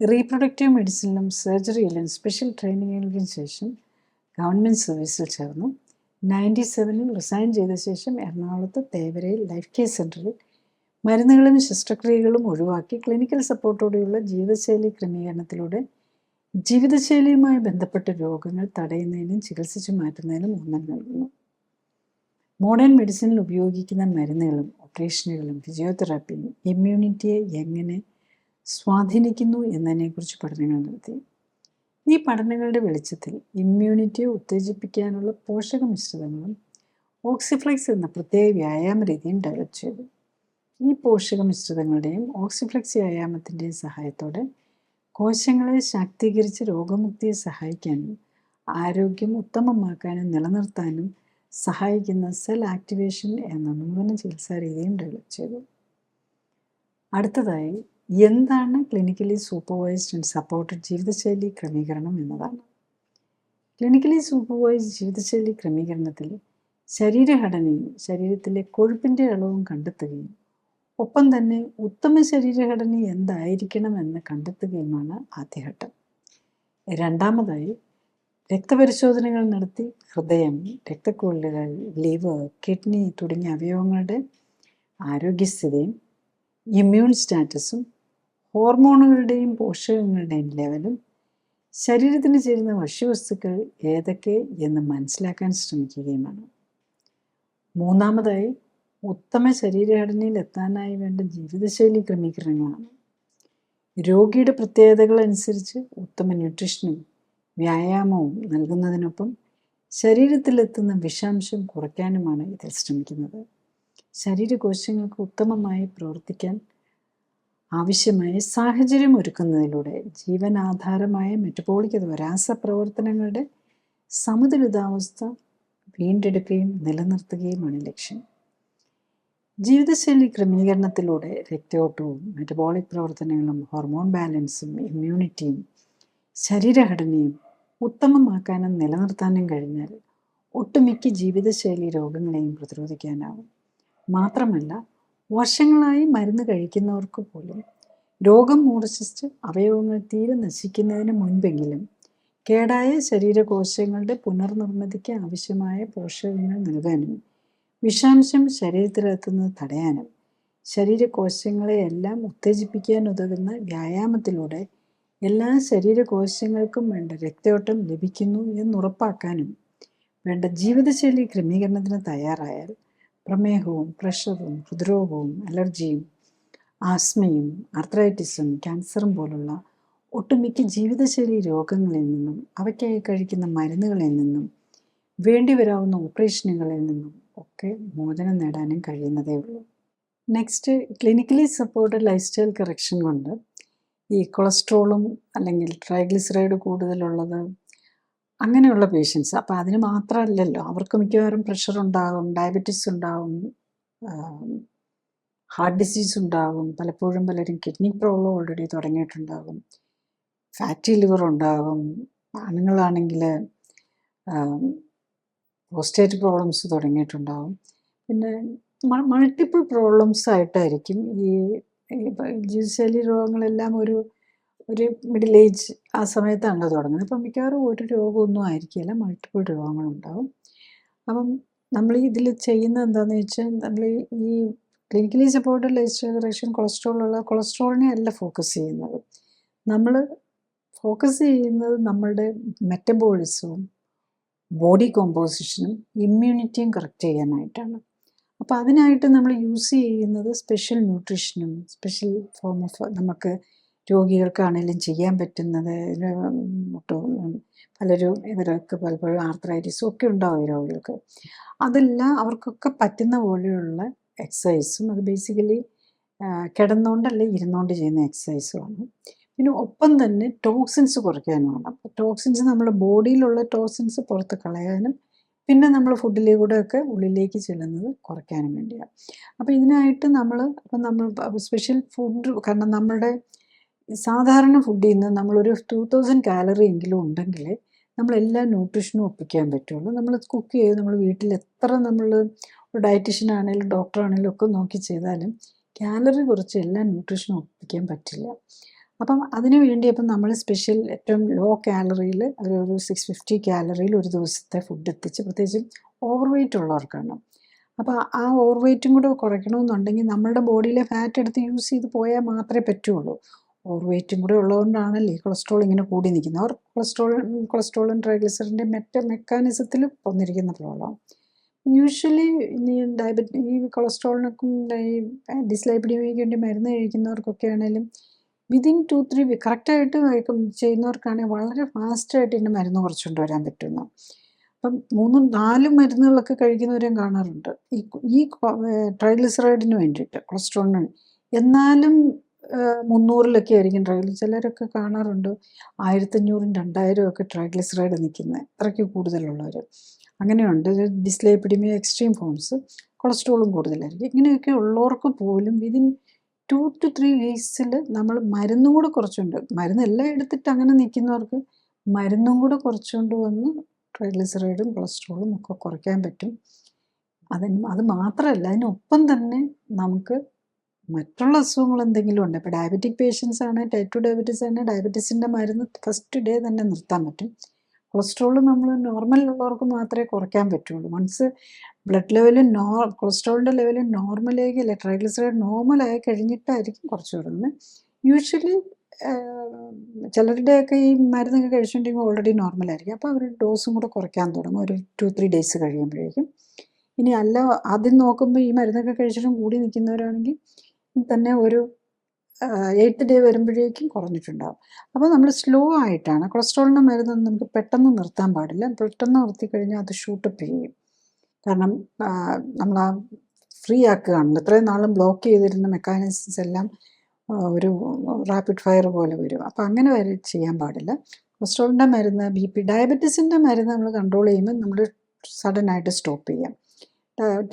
റീപ്രൊഡക്റ്റീവ് മെഡിസിനിലും സർജറിയിലും സ്പെഷ്യൽ ട്രെയിനിങ്ങുകൾക്കും ശേഷം ഗവൺമെൻറ് സർവീസിൽ ചേർന്നു. 97-ൽ റിസൈൻ ചെയ്ത ശേഷം എറണാകുളത്ത് തേവരയിൽ ലൈഫ് കെയർ സെൻ്ററിൽ മരുന്നുകളും ശസ്ത്രക്രിയകളും ഒഴിവാക്കി ക്ലിനിക്കൽ സപ്പോർട്ടോടെയുള്ള ജീവിതശൈലി ക്രമീകരണത്തിലൂടെ ജീവിതശൈലിയുമായി ബന്ധപ്പെട്ട രോഗങ്ങൾ തടയുന്നതിനും ചികിത്സിച്ചു മാറ്റുന്നതിനും ഊന്നൽ നൽകുന്നു. മോഡേൺ മെഡിസിനിൽ ഉപയോഗിക്കുന്ന മരുന്നുകളും ഓപ്പറേഷനുകളും ഫിസിയോതെറാപ്പിയും ഇമ്മ്യൂണിറ്റിയെ എങ്ങനെ സ്വാധീനിക്കുന്നു എന്നതിനെക്കുറിച്ച് പഠനങ്ങൾ നടത്തി. ഈ പഠനങ്ങളുടെ വെളിച്ചത്തിൽ ഇമ്മ്യൂണിറ്റിയെ ഉത്തേജിപ്പിക്കാനുള്ള പോഷക മിശ്രിതങ്ങളും ഓക്സിഫ്ലെക്സ് എന്ന പ്രത്യേക വ്യായാമ രീതിയും ഡെവലപ്പ് ചെയ്തു. ഈ പോഷക മിശ്രിതങ്ങളുടെയും ഓക്സിഫ്ലെക്സ് വ്യായാമത്തിൻ്റെയും സഹായത്തോടെ കോശങ്ങളെ ശാക്തീകരിച്ച് രോഗമുക്തിയെ സഹായിക്കാനും ആരോഗ്യം ഉത്തമമാക്കാനും നിലനിർത്താനും സഹായിക്കുന്ന സെൽ ആക്ടിവേഷൻ എന്ന നൂതന ചികിത്സാ രീതിയും ഡെവലപ്പ് ചെയ്തു. അടുത്തതായി, എന്താണ് ക്ലിനിക്കലി സൂപ്പർവൈസ്ഡ് ആൻഡ് സപ്പോർട്ടഡ് ജീവിതശൈലി ക്രമീകരണം എന്നതാണ്. ക്ലിനിക്കലി സൂപ്പർവൈസ്ഡ് ജീവിതശൈലി ക്രമീകരണത്തിൽ ശരീരഘടനയും ശരീരത്തിലെ കൊഴുപ്പിൻ്റെ അളവും കണ്ടെത്തുകയും ഒപ്പം തന്നെ ഉത്തമ ശരീരഘടന എന്തായിരിക്കണമെന്ന് കണ്ടെത്തുകയുമാണ് ആദ്യഘട്ടം. രണ്ടാമതായി, രക്തപരിശോധനകൾ നടത്തി ഹൃദയം, രക്തക്കുഴലുകൾ, ലിവർ, കിഡ്നി തുടങ്ങിയ അവയവങ്ങളുടെ ആരോഗ്യസ്ഥിതിയും ഇമ്മ്യൂൺ സ്റ്റാറ്റസും ഹോർമോണുകളുടെയും പോഷകങ്ങളുടെയും ലെവലും ശരീരത്തിന് ചേരുന്ന ഭക്ഷ്യവസ്തുക്കൾ ഏതൊക്കെ എന്ന് മനസ്സിലാക്കാൻ ശ്രമിക്കുകയുമാണ്. മൂന്നാമതായി, ഉത്തമ ശരീരഘടനയിൽ എത്താനായി വേണ്ട ജീവിതശൈലി ക്രമീകരണങ്ങളാണ്. രോഗിയുടെ പ്രത്യേകതകൾ അനുസരിച്ച് ഉത്തമ ന്യൂട്രീഷനും വ്യായാമവും നൽകുന്നതിനൊപ്പം ശരീരത്തിലെത്തുന്ന വിഷാംശം കുറയ്ക്കാനുമാണ് ഇതിൽ ശ്രമിക്കുന്നത്. ശരീരകോശങ്ങൾക്ക് ഉത്തമമായി പ്രവർത്തിക്കാൻ ആവശ്യമായ സാഹചര്യം ഒരുക്കുന്നതിലൂടെ ജീവനാധാരമായ മെറ്റബോളിക് അഥവാ രാസപ്രവർത്തനങ്ങളുടെ സമതുലിതാവസ്ഥ വീണ്ടെടുക്കുകയും നിലനിർത്തുകയുമാണ് ലക്ഷ്യം. ജീവിതശൈലി ക്രമീകരണത്തിലൂടെ രക്തയോട്ടവും മെറ്റബോളിക് പ്രവർത്തനങ്ങളും ഹോർമോൺ ബാലൻസും ഇമ്മ്യൂണിറ്റിയും ശരീരഘടനയും ഉത്തമമാക്കാനും നിലനിർത്താനും കഴിഞ്ഞാൽ ഒട്ടുമിക്ക ജീവിതശൈലി രോഗങ്ങളെയും പ്രതിരോധിക്കാനാവും. മാത്രമല്ല, വർഷങ്ങളായി മരുന്ന് കഴിക്കുന്നവർക്ക് പോലും രോഗം മൂർച്ഛിച്ച് അവയവങ്ങൾ തീരെ നശിക്കുന്നതിന് മുൻപെങ്കിലും കേടായ ശരീരകോശങ്ങളുടെ പുനർനിർമ്മിതിക്ക് ആവശ്യമായ പോഷകങ്ങൾ നൽകാനും വിഷാംശം ശരീരത്തിലെത്തുന്നത് തടയാനും ശരീരകോശങ്ങളെയെല്ലാം ഉത്തേജിപ്പിക്കാൻ ഉതകുന്ന വ്യായാമത്തിലൂടെ എല്ലാ ശരീരകോശങ്ങൾക്കും വേണ്ട രക്തയോട്ടം ലഭിക്കുന്നു എന്നുറപ്പാക്കാനും വേണ്ട ജീവിതശൈലി ക്രമീകരണത്തിന് തയ്യാറായാൽ പ്രമേഹവും പ്രഷറും ഹൃദ്രോഗവും അലർജിയും ആസ്മയും ആർത്രൈറ്റിസും ക്യാൻസറും പോലുള്ള ഒട്ടുമിക്ക ജീവിതശൈലി രോഗങ്ങളിൽ നിന്നും അവയ്ക്കായി കഴിക്കുന്ന മരുന്നുകളിൽ നിന്നും വേണ്ടിവരാവുന്ന ഓപ്പറേഷനുകളിൽ നിന്നും ഒക്കെ മോചനം നേടാനും കഴിയുന്നതേ ഉള്ളൂ. Next, clinically supported lifestyle correction കൊണ്ട് ഈ കൊളസ്ട്രോളും അല്ലെങ്കിൽ ട്രൈഗ്ലിസറൈഡ് കൂടുതലുള്ളത് അങ്ങനെയുള്ള പേഷ്യൻസ്, അപ്പോൾ അതിന് മാത്രമല്ലല്ലോ, അവർക്ക് മിക്കവാറും പ്രഷർ ഉണ്ടാകും, ഡയബറ്റിസ് ഉണ്ടാകും, ഹാർട്ട് ഡിസീസ് ഉണ്ടാകും, പലപ്പോഴും പലരും കിഡ്നി പ്രോബ്ലം ഓൾറെഡി തുടങ്ങിയിട്ടുണ്ടാകും, ഫാറ്റി ലിവർ ഉണ്ടാകും, ആണുങ്ങളാണെങ്കിൽ പ്രോസ്റ്റേറ്റ് പ്രോബ്ലംസ് തുടങ്ങിയിട്ടുണ്ടാകും. പിന്നെ മൾട്ടിപ്പിൾ പ്രോബ്ലംസ് ആയിട്ടായിരിക്കും ഈ ജീവിതശൈലി രോഗങ്ങളെല്ലാം ഒരു മിഡിൽ ഏജ് ആ സമയത്താണല്ലോ തുടങ്ങുന്നത്. അപ്പം മിക്കവാറും ഒരു രോഗമൊന്നും ആയിരിക്കില്ല, മൾട്ടിപ്പിൾ രോഗങ്ങളുണ്ടാകും. അപ്പം നമ്മൾ ഇതിൽ ചെയ്യുന്നത് എന്താണെന്ന് വെച്ചാൽ, നമ്മൾ ഈ clinically supported lifestyle correction കൊളസ്ട്രോളിനെ അല്ല ഫോക്കസ് ചെയ്യുന്നത്. നമ്മൾ ഫോക്കസ് ചെയ്യുന്നത് നമ്മളുടെ മെറ്റബോളിസവും ബോഡി കോമ്പോസിഷനും ഇമ്മ്യൂണിറ്റിയും കറക്റ്റ് ചെയ്യാനായിട്ടാണ്. അപ്പോൾ അതിനായിട്ട് നമ്മൾ യൂസ് ചെയ്യുന്നത് സ്പെഷ്യൽ ന്യൂട്രീഷനും സ്പെഷ്യൽ ഫോം ഓഫ് നമുക്ക് രോഗികൾക്കാണെങ്കിലും ചെയ്യാൻ പറ്റുന്നത് പലരും ഇവരൊക്കെ പലപ്പോഴും ആർത്രൈറ്റിസും ഒക്കെ ഉണ്ടാവും ഈ രോഗികൾക്ക്. അതെല്ലാം അവർക്കൊക്കെ പറ്റുന്ന പോലെയുള്ള എക്സസൈസും, അത് ബേസിക്കലി കിടന്നുകൊണ്ടല്ല ഇരുന്നുകൊണ്ട് ചെയ്യുന്ന എക്സസൈസുമാണ്. പിന്നെ ഒപ്പം തന്നെ ടോക്സിൻസ് കുറയ്ക്കാനുമാണ്. അപ്പോൾ ടോക്സിൻസ് നമ്മുടെ ബോഡിയിലുള്ള ടോക്സിൻസ് പുറത്ത് കളയാനും പിന്നെ നമ്മൾ ഫുഡിലൂടെയൊക്കെ ഉള്ളിലേക്ക് ചെല്ലുന്നത് കുറയ്ക്കാനും വേണ്ടിയാണ്. അപ്പോൾ ഇതിനായിട്ട് നമ്മൾ സ്പെഷ്യൽ ഫുഡ്, കാരണം നമ്മളുടെ സാധാരണ ഫുഡിൽ നിന്ന് നമ്മളൊരു 2000 കാലറി എങ്കിലും ഉണ്ടെങ്കിൽ നമ്മളെല്ലാ ന്യൂട്രീഷനും ഒപ്പിക്കാൻ പറ്റുള്ളൂ. നമ്മൾ കുക്ക് ചെയ്ത് നമ്മൾ വീട്ടിൽ എത്ര നമ്മൾ ഡയറ്റീഷ്യനാണെങ്കിലും ഡോക്ടറാണെങ്കിലും ഒക്കെ നോക്കി ചെയ്താലും കാലറി കുറച്ച് എല്ലാ ന്യൂട്രീഷനും ഒപ്പിക്കാൻ പറ്റില്ല. അപ്പം അതിനു വേണ്ടി നമ്മൾ സ്പെഷ്യൽ ഏറ്റവും ലോ കാലറിയിൽ ഒരു 650 കാലറിയിൽ ഒരു ദിവസത്തെ ഫുഡ് എത്തിച്ച്, പ്രത്യേകിച്ചും ഓവർ വെയ്റ്റ് ഉള്ളവർക്കാണ്. അപ്പോൾ ആ ഓവർ വെയ്റ്റും കൂടെ കുറയ്ക്കണമെന്നുണ്ടെങ്കിൽ നമ്മളുടെ ബോഡിയിലെ ഫാറ്റ് എടുത്ത് യൂസ് ചെയ്ത് പോയാൽ മാത്രമേ പറ്റുള്ളൂ. ഓവർ വെയ്റ്റും കൂടെ ഉള്ളതുകൊണ്ടാണല്ലേ ഈ കൊളസ്ട്രോൾ ഇങ്ങനെ കൂടി നിൽക്കുന്നത്. അവർ കൊളസ്ട്രോളും ട്രൈഗ്ലിസറിൻ്റെ മെക്കാനിസത്തിൽ വന്നിരിക്കുന്ന പ്രോബ്ലം. യൂഷ്വലി ഈ കൊളസ്ട്രോളിനൊക്കെ ഈ ഡിസ്ലൈപ്പിഡിയമിക്ക് വേണ്ടി മരുന്ന് കഴിക്കുന്നവർക്കൊക്കെ ആണെങ്കിലും വിതിൻ 2-3 വീക്ക് കറക്റ്റായിട്ട് ചെയ്യുന്നവർക്കാണെങ്കിൽ വളരെ ഫാസ്റ്റായിട്ട് ഇതിൻ്റെ മരുന്ന് കുറച്ചുകൊണ്ട് വരാൻ പറ്റുന്നു. അപ്പം 3-4 മരുന്നുകളൊക്കെ കഴിക്കുന്നവരെയും കാണാറുണ്ട് ഈ ട്രൈഗ്ലിസറൈഡിന് വേണ്ടിയിട്ട്, കൊളസ്ട്രോളിന്. എന്നാലും 300-ലൊക്കെ ആയിരിക്കും ചിലരൊക്കെ കാണാറുണ്ട് 1500-2000 ഒക്കെ ട്രൈഗ്ലിസറൈഡ് നിൽക്കുന്നത്, അത്രയ്ക്ക് കൂടുതലുള്ളവർ അങ്ങനെയുണ്ട്. ഡിസ്ലൈപ്പിഡിമിയ എക്സ്ട്രീം ഫോംസ്, കൊളസ്ട്രോളും കൂടുതലായിരിക്കും. ഇങ്ങനെയൊക്കെ ഉള്ളവർക്ക് പോലും വിതിൻ 2 to 3 വീക്സിൽ നമ്മൾ മരുന്നും കൂടെ കുറച്ചുകൊണ്ട്, മരുന്നെല്ലാം എടുത്തിട്ട് അങ്ങനെ നിൽക്കുന്നവർക്ക് മരുന്നും കൂടെ കുറച്ചുകൊണ്ട് വന്ന് ട്രൈഗ്ലിസറൈഡും കൊളസ്ട്രോളും ഒക്കെ കുറയ്ക്കാൻ പറ്റും. അത് മാത്രമല്ല, അതിനൊപ്പം തന്നെ നമുക്ക് മറ്റുള്ള അസുഖങ്ങൾ എന്തെങ്കിലും ഉണ്ട്. ഇപ്പോൾ ഡയബറ്റിക് പേഷ്യൻസ് ആണ്, ടൈപ്പ് 2 ഡയബറ്റീസ് ആണ്, ഡയബറ്റീസിൻ്റെ മരുന്ന് ഫസ്റ്റ് ഡേ തന്നെ നിർത്താൻ പറ്റും. കൊളസ്ട്രോൾ നമ്മൾ നോർമലുള്ളവർക്ക് മാത്രമേ കുറയ്ക്കാൻ പറ്റുള്ളൂ. വൺസ് ബ്ലഡ് ലെവൽ കൊളസ്ട്രോളിൻ്റെ ലെവൽ നോർമലേക്ക്, ട്രൈഗ്ലിസറൈഡ് നോർമലായി കഴിഞ്ഞിട്ടായിരിക്കും കുറച്ച് തുടങ്ങുന്നത്. യൂഷ്വലി ചിലരുടെയൊക്കെ ഈ മരുന്നൊക്കെ കഴിച്ചുകൊണ്ടിരിക്കുമ്പോൾ ഓൾറെഡി നോർമലായിരിക്കും. അപ്പോൾ അവർ ഡോസും കൂടെ കുറയ്ക്കാൻ തുടങ്ങും ഒരു 2-3 ഡേയ്സ് കഴിയുമ്പോഴേക്കും. ഇനി അല്ല, ആദ്യം നോക്കുമ്പോൾ ഈ മരുന്നൊക്കെ കഴിച്ചിട്ടും കൂടി നിൽക്കുന്നവരാണെങ്കിൽ തന്നെ ഒരു 8th ഡേ വരുമ്പോഴേക്കും കുറഞ്ഞിട്ടുണ്ടാകും. അപ്പോൾ നമ്മൾ സ്ലോ ആയിട്ടാണ്. കൊളസ്ട്രോളിൻ്റെ മരുന്നൊന്നും നമുക്ക് പെട്ടെന്ന് നിർത്താൻ പാടില്ല. പെട്ടെന്ന് നിർത്തിക്കഴിഞ്ഞാൽ അത് ഷൂട്ടപ്പ് ചെയ്യും. കാരണം നമ്മൾ ആ ഫ്രീ ആക്കുകയാണല്ലോ. ഇത്രയും നാളും ബ്ലോക്ക് ചെയ്തിരുന്ന മെക്കാനിസംസ് എല്ലാം ഒരു റാപ്പിഡ് ഫയർ പോലെ വരും. അപ്പോൾ അങ്ങനെ വരെ ചെയ്യാൻ പാടില്ല. കൊളസ്ട്രോളിൻ്റെ മരുന്ന്, BP, ഡയബറ്റീസിൻ്റെ മരുന്ന് നമ്മൾ കൺട്രോൾ ചെയ്യുമ്പോൾ നമ്മൾ സഡനായിട്ട് സ്റ്റോപ്പ് ചെയ്യാം.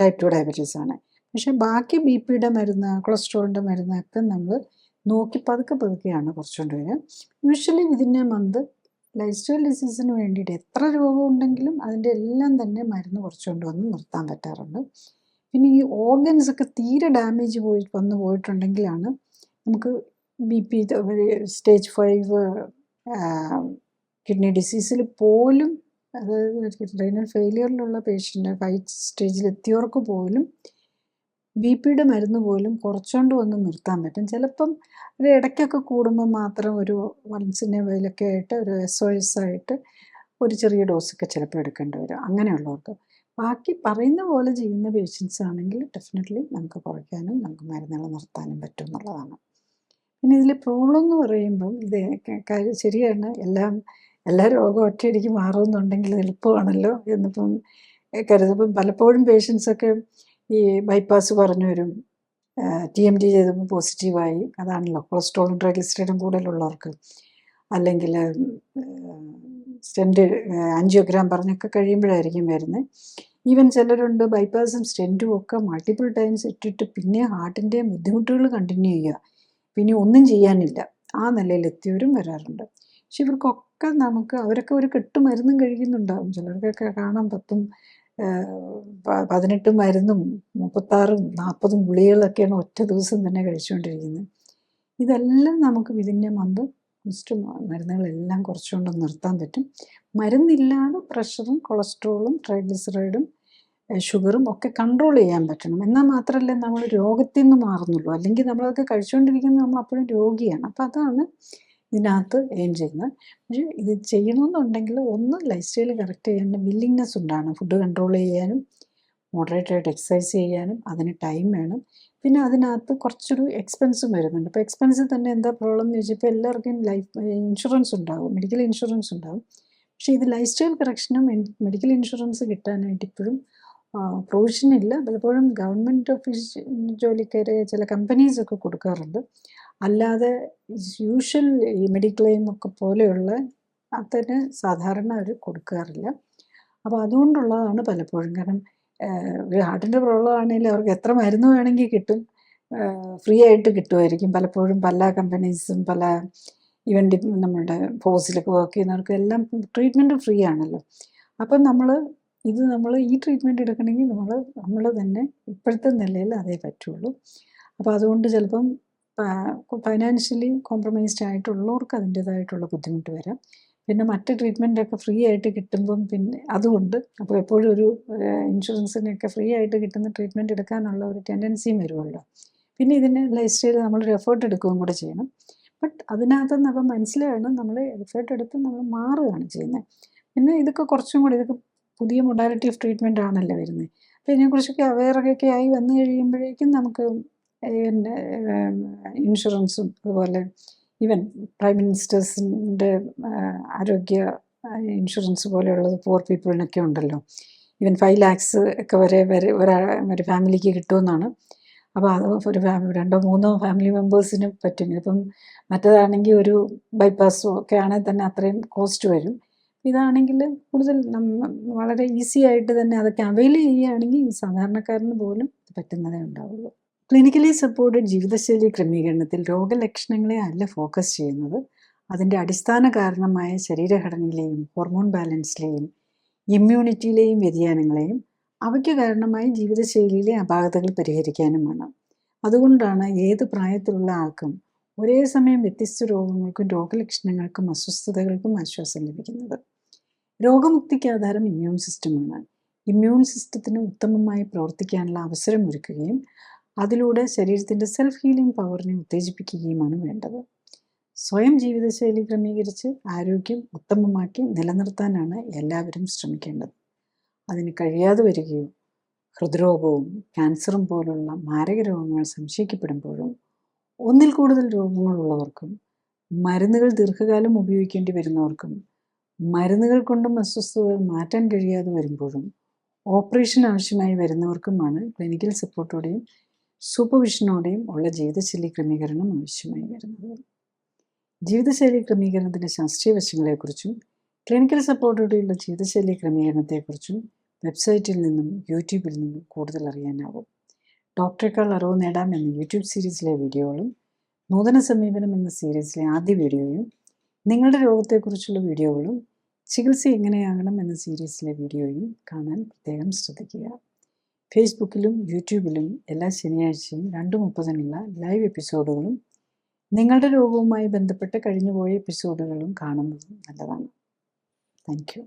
ടൈപ്പ് 2 ഡയബറ്റീസ് ആണ്. പക്ഷേ ബാക്കി BPയുടെ മരുന്ന്, കൊളസ്ട്രോളിൻ്റെ മരുന്ന് ഒക്കെ നമ്മൾ നോക്കി പതുക്കെയാണ് കുറച്ചുകൊണ്ട് വരിക. Usually within a month lifestyle ഡിസീസിന് വേണ്ടിയിട്ട് എത്ര രോഗം ഉണ്ടെങ്കിലും അതിൻ്റെ എല്ലാം തന്നെ മരുന്ന് കുറച്ചുകൊണ്ട് വന്ന് നിർത്താൻ പറ്റാറുണ്ട്. പിന്നെ ഈ ഓർഗൻസ് ഒക്കെ തീരെ ഡാമേജ് വന്നു പോയിട്ടുണ്ടെങ്കിലാണ് നമുക്ക് BP സ്റ്റേജ് 5 കിഡ്നി ഡിസീസിൽ പോലും, അതായത് റീനൽ ഫെയിലിയറിലുള്ള പേഷ്യൻ്റ് 5 സ്റ്റേജിലെത്തിയവർക്ക് പോലും BPയുടെ മരുന്ന് പോലും കുറച്ചുകൊണ്ട് വന്ന് നിർത്താൻ പറ്റും. ചിലപ്പം ഒരു ഇടയ്ക്കൊക്കെ കൂടുമ്പോൾ മാത്രം ഒരു വൺസിനെ വയലൊക്കെ ആയിട്ട് ഒരു SOS ആയിട്ട് ഒരു ചെറിയ ഡോസൊക്കെ ചിലപ്പോൾ എടുക്കേണ്ടി വരും അങ്ങനെയുള്ളവർക്ക്. ബാക്കി പറയുന്ന പോലെ ചെയ്യുന്ന പേഷ്യൻസ് ആണെങ്കിൽ ഡെഫിനറ്റ്ലി നമുക്ക് കുറയ്ക്കാനും നമുക്ക് മരുന്നുകൾ നിർത്താനും പറ്റും എന്നുള്ളതാണ്. പിന്നെ ഇതിൽ പ്രോബ്ലം എന്ന് പറയുമ്പം ഇത് കാര്യം ശരിയാണ്, എല്ലാ രോഗവും ഒറ്റയടിക്ക് മാറുമെന്നുണ്ടെങ്കിൽ എളുപ്പമാണല്ലോ എന്നിപ്പം കരുതുമ്പം പലപ്പോഴും പേഷ്യൻസൊക്കെ ഈ ബൈപ്പാസ് പറഞ്ഞു വരും, TMT ചെയ്തപ്പോൾ പോസിറ്റീവായി. അതാണല്ലോ കൊളസ്ട്രോളും ട്രൈഗ്ലിസറൈഡും കൂടുതലുള്ളവർക്ക്. അല്ലെങ്കിൽ സ്റ്റെൻറ്റ് ആൻജിയോഗ്രാം പറഞ്ഞൊക്കെ കഴിയുമ്പോഴായിരിക്കും വരുന്നത്. ഈവൻ ചിലരുണ്ട് ബൈപ്പാസും സ്റ്റെൻറ്റും ഒക്കെ മൾട്ടിപ്പിൾ ടൈംസ് ഇട്ടിട്ട് പിന്നെ ഹാർട്ടിൻ്റെ ബുദ്ധിമുട്ടുകൾ കണ്ടിന്യൂ ചെയ്യുക, പിന്നെ ഒന്നും ചെയ്യാനില്ല, ആ നിലയിലെത്തിയവരും വരാറുണ്ട്. പക്ഷെ ഇവർക്കൊക്കെ അവരൊക്കെ ഒരു കെട്ട് മരുന്നും കഴിക്കുന്നുണ്ടാകും. ചിലർക്കൊക്കെ കാണാം 18 മരുന്നും 36ഉം 40ഉം ഗുളികകളൊക്കെയാണ് ഒറ്റ ദിവസം തന്നെ കഴിച്ചുകൊണ്ടിരിക്കുന്നത്. ഇതെല്ലാം നമുക്ക് വിതിൻ്റെ മന്ത് മരുന്നുകളെല്ലാം കുറച്ചുകൊണ്ട് നിർത്താൻ പറ്റും. മരുന്നില്ലാതെ പ്രഷറും കൊളസ്ട്രോളും ട്രൈഗ്ലിസറൈഡും ഷുഗറും ഒക്കെ കൺട്രോൾ ചെയ്യാൻ പറ്റണം. എന്നാൽ മാത്രമല്ലേ നമ്മൾ രോഗത്തിൽ നിന്ന് മാറുന്നുള്ളൂ. അല്ലെങ്കിൽ നമ്മളതൊക്കെ കഴിച്ചുകൊണ്ടിരിക്കുന്നത് നമ്മൾ അപ്പോഴും രോഗിയാണ്. അപ്പോൾ അതാണ് ഇതിനകത്ത് എയിം ചെയ്യുന്നത്. പക്ഷേ ഇത് ചെയ്യണമെന്നുണ്ടെങ്കിൽ ഒന്ന് ലൈഫ് സ്റ്റൈൽ കറക്റ്റ് ചെയ്യാൻ വില്ലിങ്നെസ് ഉണ്ടാകണം. ഫുഡ് കൺട്രോൾ ചെയ്യാനും മോഡറേറ്റായിട്ട് എക്സസൈസ് ചെയ്യാനും അതിന് ടൈം വേണം. പിന്നെ അതിനകത്ത് കുറച്ചൊരു എക്സ്പെൻസും വരുന്നുണ്ട്. അപ്പോൾ എക്സ്പെൻസിൽ തന്നെ എന്താ പ്രോബ്ലം എന്ന് ചോദിച്ചപ്പോൾ എല്ലാവർക്കും ഇൻഷുറൻസ് ഉണ്ടാകും, മെഡിക്കൽ ഇൻഷുറൻസ് ഉണ്ടാകും. പക്ഷേ ഇത് ലൈഫ് സ്റ്റൈൽ കറക്ഷനും മെഡിക്കൽ ഇൻഷുറൻസ് കിട്ടാനായിട്ട് ഇപ്പോഴും പ്രൊവിഷൻ ഇല്ല. പലപ്പോഴും ഗവൺമെൻറ് ഓഫീസ് ജോലിക്കാരെ ചില കമ്പനീസൊക്കെ കൊടുക്കാറുണ്ട്. അല്ലാതെ യൂഷ്വൽ ഈ മെഡിക്ലെയിം ഒക്കെ പോലെയുള്ള അതിന് സാധാരണ അവർ കൊടുക്കാറില്ല. അപ്പോൾ അതുകൊണ്ടുള്ളതാണ് പലപ്പോഴും. കാരണം ഒരു ഹാർട്ടിൻ്റെ പ്രോബ്ലം ആണെങ്കിൽ അവർക്ക് എത്ര മരുന്ന് വേണമെങ്കിൽ കിട്ടും, ഫ്രീ ആയിട്ട് കിട്ടുമായിരിക്കും. പലപ്പോഴും പല കമ്പനീസും പല ഈവൻ നമ്മുടെ ഫോഴ്സിലൊക്കെ വർക്ക് ചെയ്യുന്നവർക്ക് എല്ലാം ട്രീറ്റ്മെൻറ്റ് ഫ്രീ ആണല്ലോ. അപ്പം നമ്മൾ ഈ ട്രീറ്റ്മെൻറ്റ് എടുക്കണമെങ്കിൽ നമ്മൾ തന്നെ ഇപ്പോഴത്തെ നിലയിൽ അതേ പറ്റുള്ളൂ. അപ്പോൾ അതുകൊണ്ട് ചിലപ്പം ഫൈനാൻഷ്യലി കോംപ്രമൈസ്ഡ് ആയിട്ടുള്ളവർക്ക് അതിൻ്റേതായിട്ടുള്ള ബുദ്ധിമുട്ട് വരാം. പിന്നെ മറ്റ് ട്രീറ്റ്മെൻറ്റൊക്കെ ഫ്രീ ആയിട്ട് കിട്ടുമ്പം പിന്നെ അതുകൊണ്ട് അപ്പോൾ എപ്പോഴും ഒരു ഇൻഷുറൻസിനൊക്കെ ഫ്രീ ആയിട്ട് കിട്ടുന്ന ട്രീറ്റ്മെൻറ്റ് എടുക്കാനുള്ള ഒരു ടെൻഡൻസിയും വരുമല്ലോ. പിന്നെ ഇതിന് ലൈഫ് സ്റ്റൈൽ നമ്മളൊരു എഫേർട്ട് എടുക്കുകയും കൂടെ ചെയ്യണം. ബട്ട് അതിനകത്തുനിന്ന് അപ്പം മനസ്സിലാകണം, നമ്മൾ എഫേർട്ട് എടുത്ത് നമ്മൾ മാറുകയാണ് ചെയ്യുന്നത്. പിന്നെ ഇതൊക്കെ കുറച്ചും കൂടി ഇതൊക്കെ പുതിയ മൊഡാലിറ്റി ഓഫ് ട്രീറ്റ്മെൻറ്റ് ആണല്ലോ വരുന്നത്. അപ്പോൾ ഇതിനെക്കുറിച്ചൊക്കെ അവെയറൊക്കെ ആയി വന്നു കഴിയുമ്പോഴേക്കും നമുക്ക് ഇൻഷുറൻസും അതുപോലെ ഈവൻ പ്രൈം മിനിസ്റ്റേഴ്സിൻ്റെ ആരോഗ്യ ഇൻഷുറൻസ് പോലെയുള്ളത് പൂർ പീപ്പിളിനൊക്കെ ഉണ്ടല്ലോ. ഈവൻ 5 lakhs ഒക്കെ വരെ ഒരു ഫാമിലിക്ക് കിട്ടുമെന്നാണ്. അപ്പോൾ അത് ഒരു 2 or 3 ഫാമിലി മെമ്പേഴ്സിന് പറ്റും. ഇപ്പം മറ്റേതാണെങ്കിൽ ഒരു ബൈപ്പാസോ ഒക്കെ ആണെങ്കിൽ തന്നെ അത്രയും കോസ്റ്റ് വരും. ഇതാണെങ്കിൽ കൂടുതൽ വളരെ ഈസി ആയിട്ട് തന്നെ അതൊക്കെ അവെയിൽ ചെയ്യുകയാണെങ്കിൽ സാധാരണക്കാരന് പോലും പറ്റുന്നതേ ഉണ്ടാവുള്ളൂ. ക്ലിനിക്കലി സപ്പോർട്ടഡ് ജീവിതശൈലി ക്രമീകരണത്തിൽ രോഗലക്ഷണങ്ങളെ അല്ല ഫോക്കസ് ചെയ്യുന്നത്, അതിൻ്റെ അടിസ്ഥാന കാരണമായ ശരീരഘടനയിലെയും ഹോർമോൺ ബാലൻസിലെയും ഇമ്മ്യൂണിറ്റിയിലെയും വ്യതിയാനങ്ങളെയും അവയ്ക്ക് കാരണമായ ജീവിതശൈലിയിലെ അപാകതകൾ പരിഹരിക്കാനുമാണ്. അതുകൊണ്ടാണ് ഏത് പ്രായത്തിലുള്ള ആൾക്കും ഒരേ സമയം വ്യത്യസ്ത രോഗങ്ങൾക്കും രോഗലക്ഷണങ്ങൾക്കും അസ്വസ്ഥതകൾക്കും ആശ്വാസം ലഭിക്കുന്നത്. രോഗമുക്തിക്ക് ആധാരം ഇമ്മ്യൂൺ സിസ്റ്റമാണ്. ഇമ്മ്യൂൺ സിസ്റ്റത്തിന് ഉത്തമമായി പ്രവർത്തിക്കാനുള്ള അവസരം ഒരുക്കുകയും അതിലൂടെ ശരീരത്തിൻ്റെ സെൽഫ് ഹീലിംഗ് പവറിനെ ഉത്തേജിപ്പിക്കുകയുമാണ് വേണ്ടത്. സ്വയം ജീവിതശൈലി ക്രമീകരിച്ച് ആരോഗ്യം ഉത്തമമാക്കി നിലനിർത്താനാണ് എല്ലാവരും ശ്രമിക്കേണ്ടത്. അതിന് കഴിയാതെ വരികയോ ഹൃദ്രോഗവും ക്യാൻസറും പോലുള്ള മാരക രോഗങ്ങൾ സംശയിക്കപ്പെടുമ്പോഴും ഒന്നിൽ കൂടുതൽ രോഗങ്ങളുള്ളവർക്കും മരുന്നുകൾ ദീർഘകാലം ഉപയോഗിക്കേണ്ടി വരുന്നവർക്കും മരുന്നുകൾ കൊണ്ടും അസ്വസ്ഥതകൾ മാറ്റാൻ കഴിയാതെ വരുമ്പോഴും ഓപ്പറേഷൻ ആവശ്യമായി വരുന്നവർക്കുമാണ് ക്ലിനിക്കൽ സപ്പോർട്ടോടെയും സൂപ്പർവിഷനോടെയും ഉള്ള ജീവിതശൈലി ക്രമീകരണം ആവശ്യമായി വരുന്നത്. ജീവിതശൈലി ക്രമീകരണത്തിൻ്റെ ശാസ്ത്രീയ വശങ്ങളെക്കുറിച്ചും ക്ലിനിക്കൽ സപ്പോർട്ടോടെയുള്ള ജീവിതശൈലി ക്രമീകരണത്തെക്കുറിച്ചും വെബ്സൈറ്റിൽ നിന്നും യൂട്യൂബിൽ നിന്നും കൂടുതൽ അറിയാനാവും. ഡോക്ടറേക്കാൾ അറിവ് നേടാം എന്ന യൂട്യൂബ് സീരീസിലെ വീഡിയോകളും നൂതന സമീപനം എന്ന സീരീസിലെ ആദ്യ വീഡിയോയും നിങ്ങളുടെ രോഗത്തെക്കുറിച്ചുള്ള വീഡിയോകളും ചികിത്സ എങ്ങനെയാകണം എന്ന സീരീസിലെ വീഡിയോയും കാണാൻ പ്രത്യേകം ശ്രദ്ധിക്കുക. ഫേസ്ബുക്കിലും യൂട്യൂബിലും എല്ലാ ശനിയാഴ്ചയും 2:30-നുള്ള ലൈവ് എപ്പിസോഡുകളും നിങ്ങളുടെ രോഗവുമായി ബന്ധപ്പെട്ട് കഴിഞ്ഞുപോയ എപ്പിസോഡുകളും കാണുന്നതും നല്ലതാണ്. Thank you.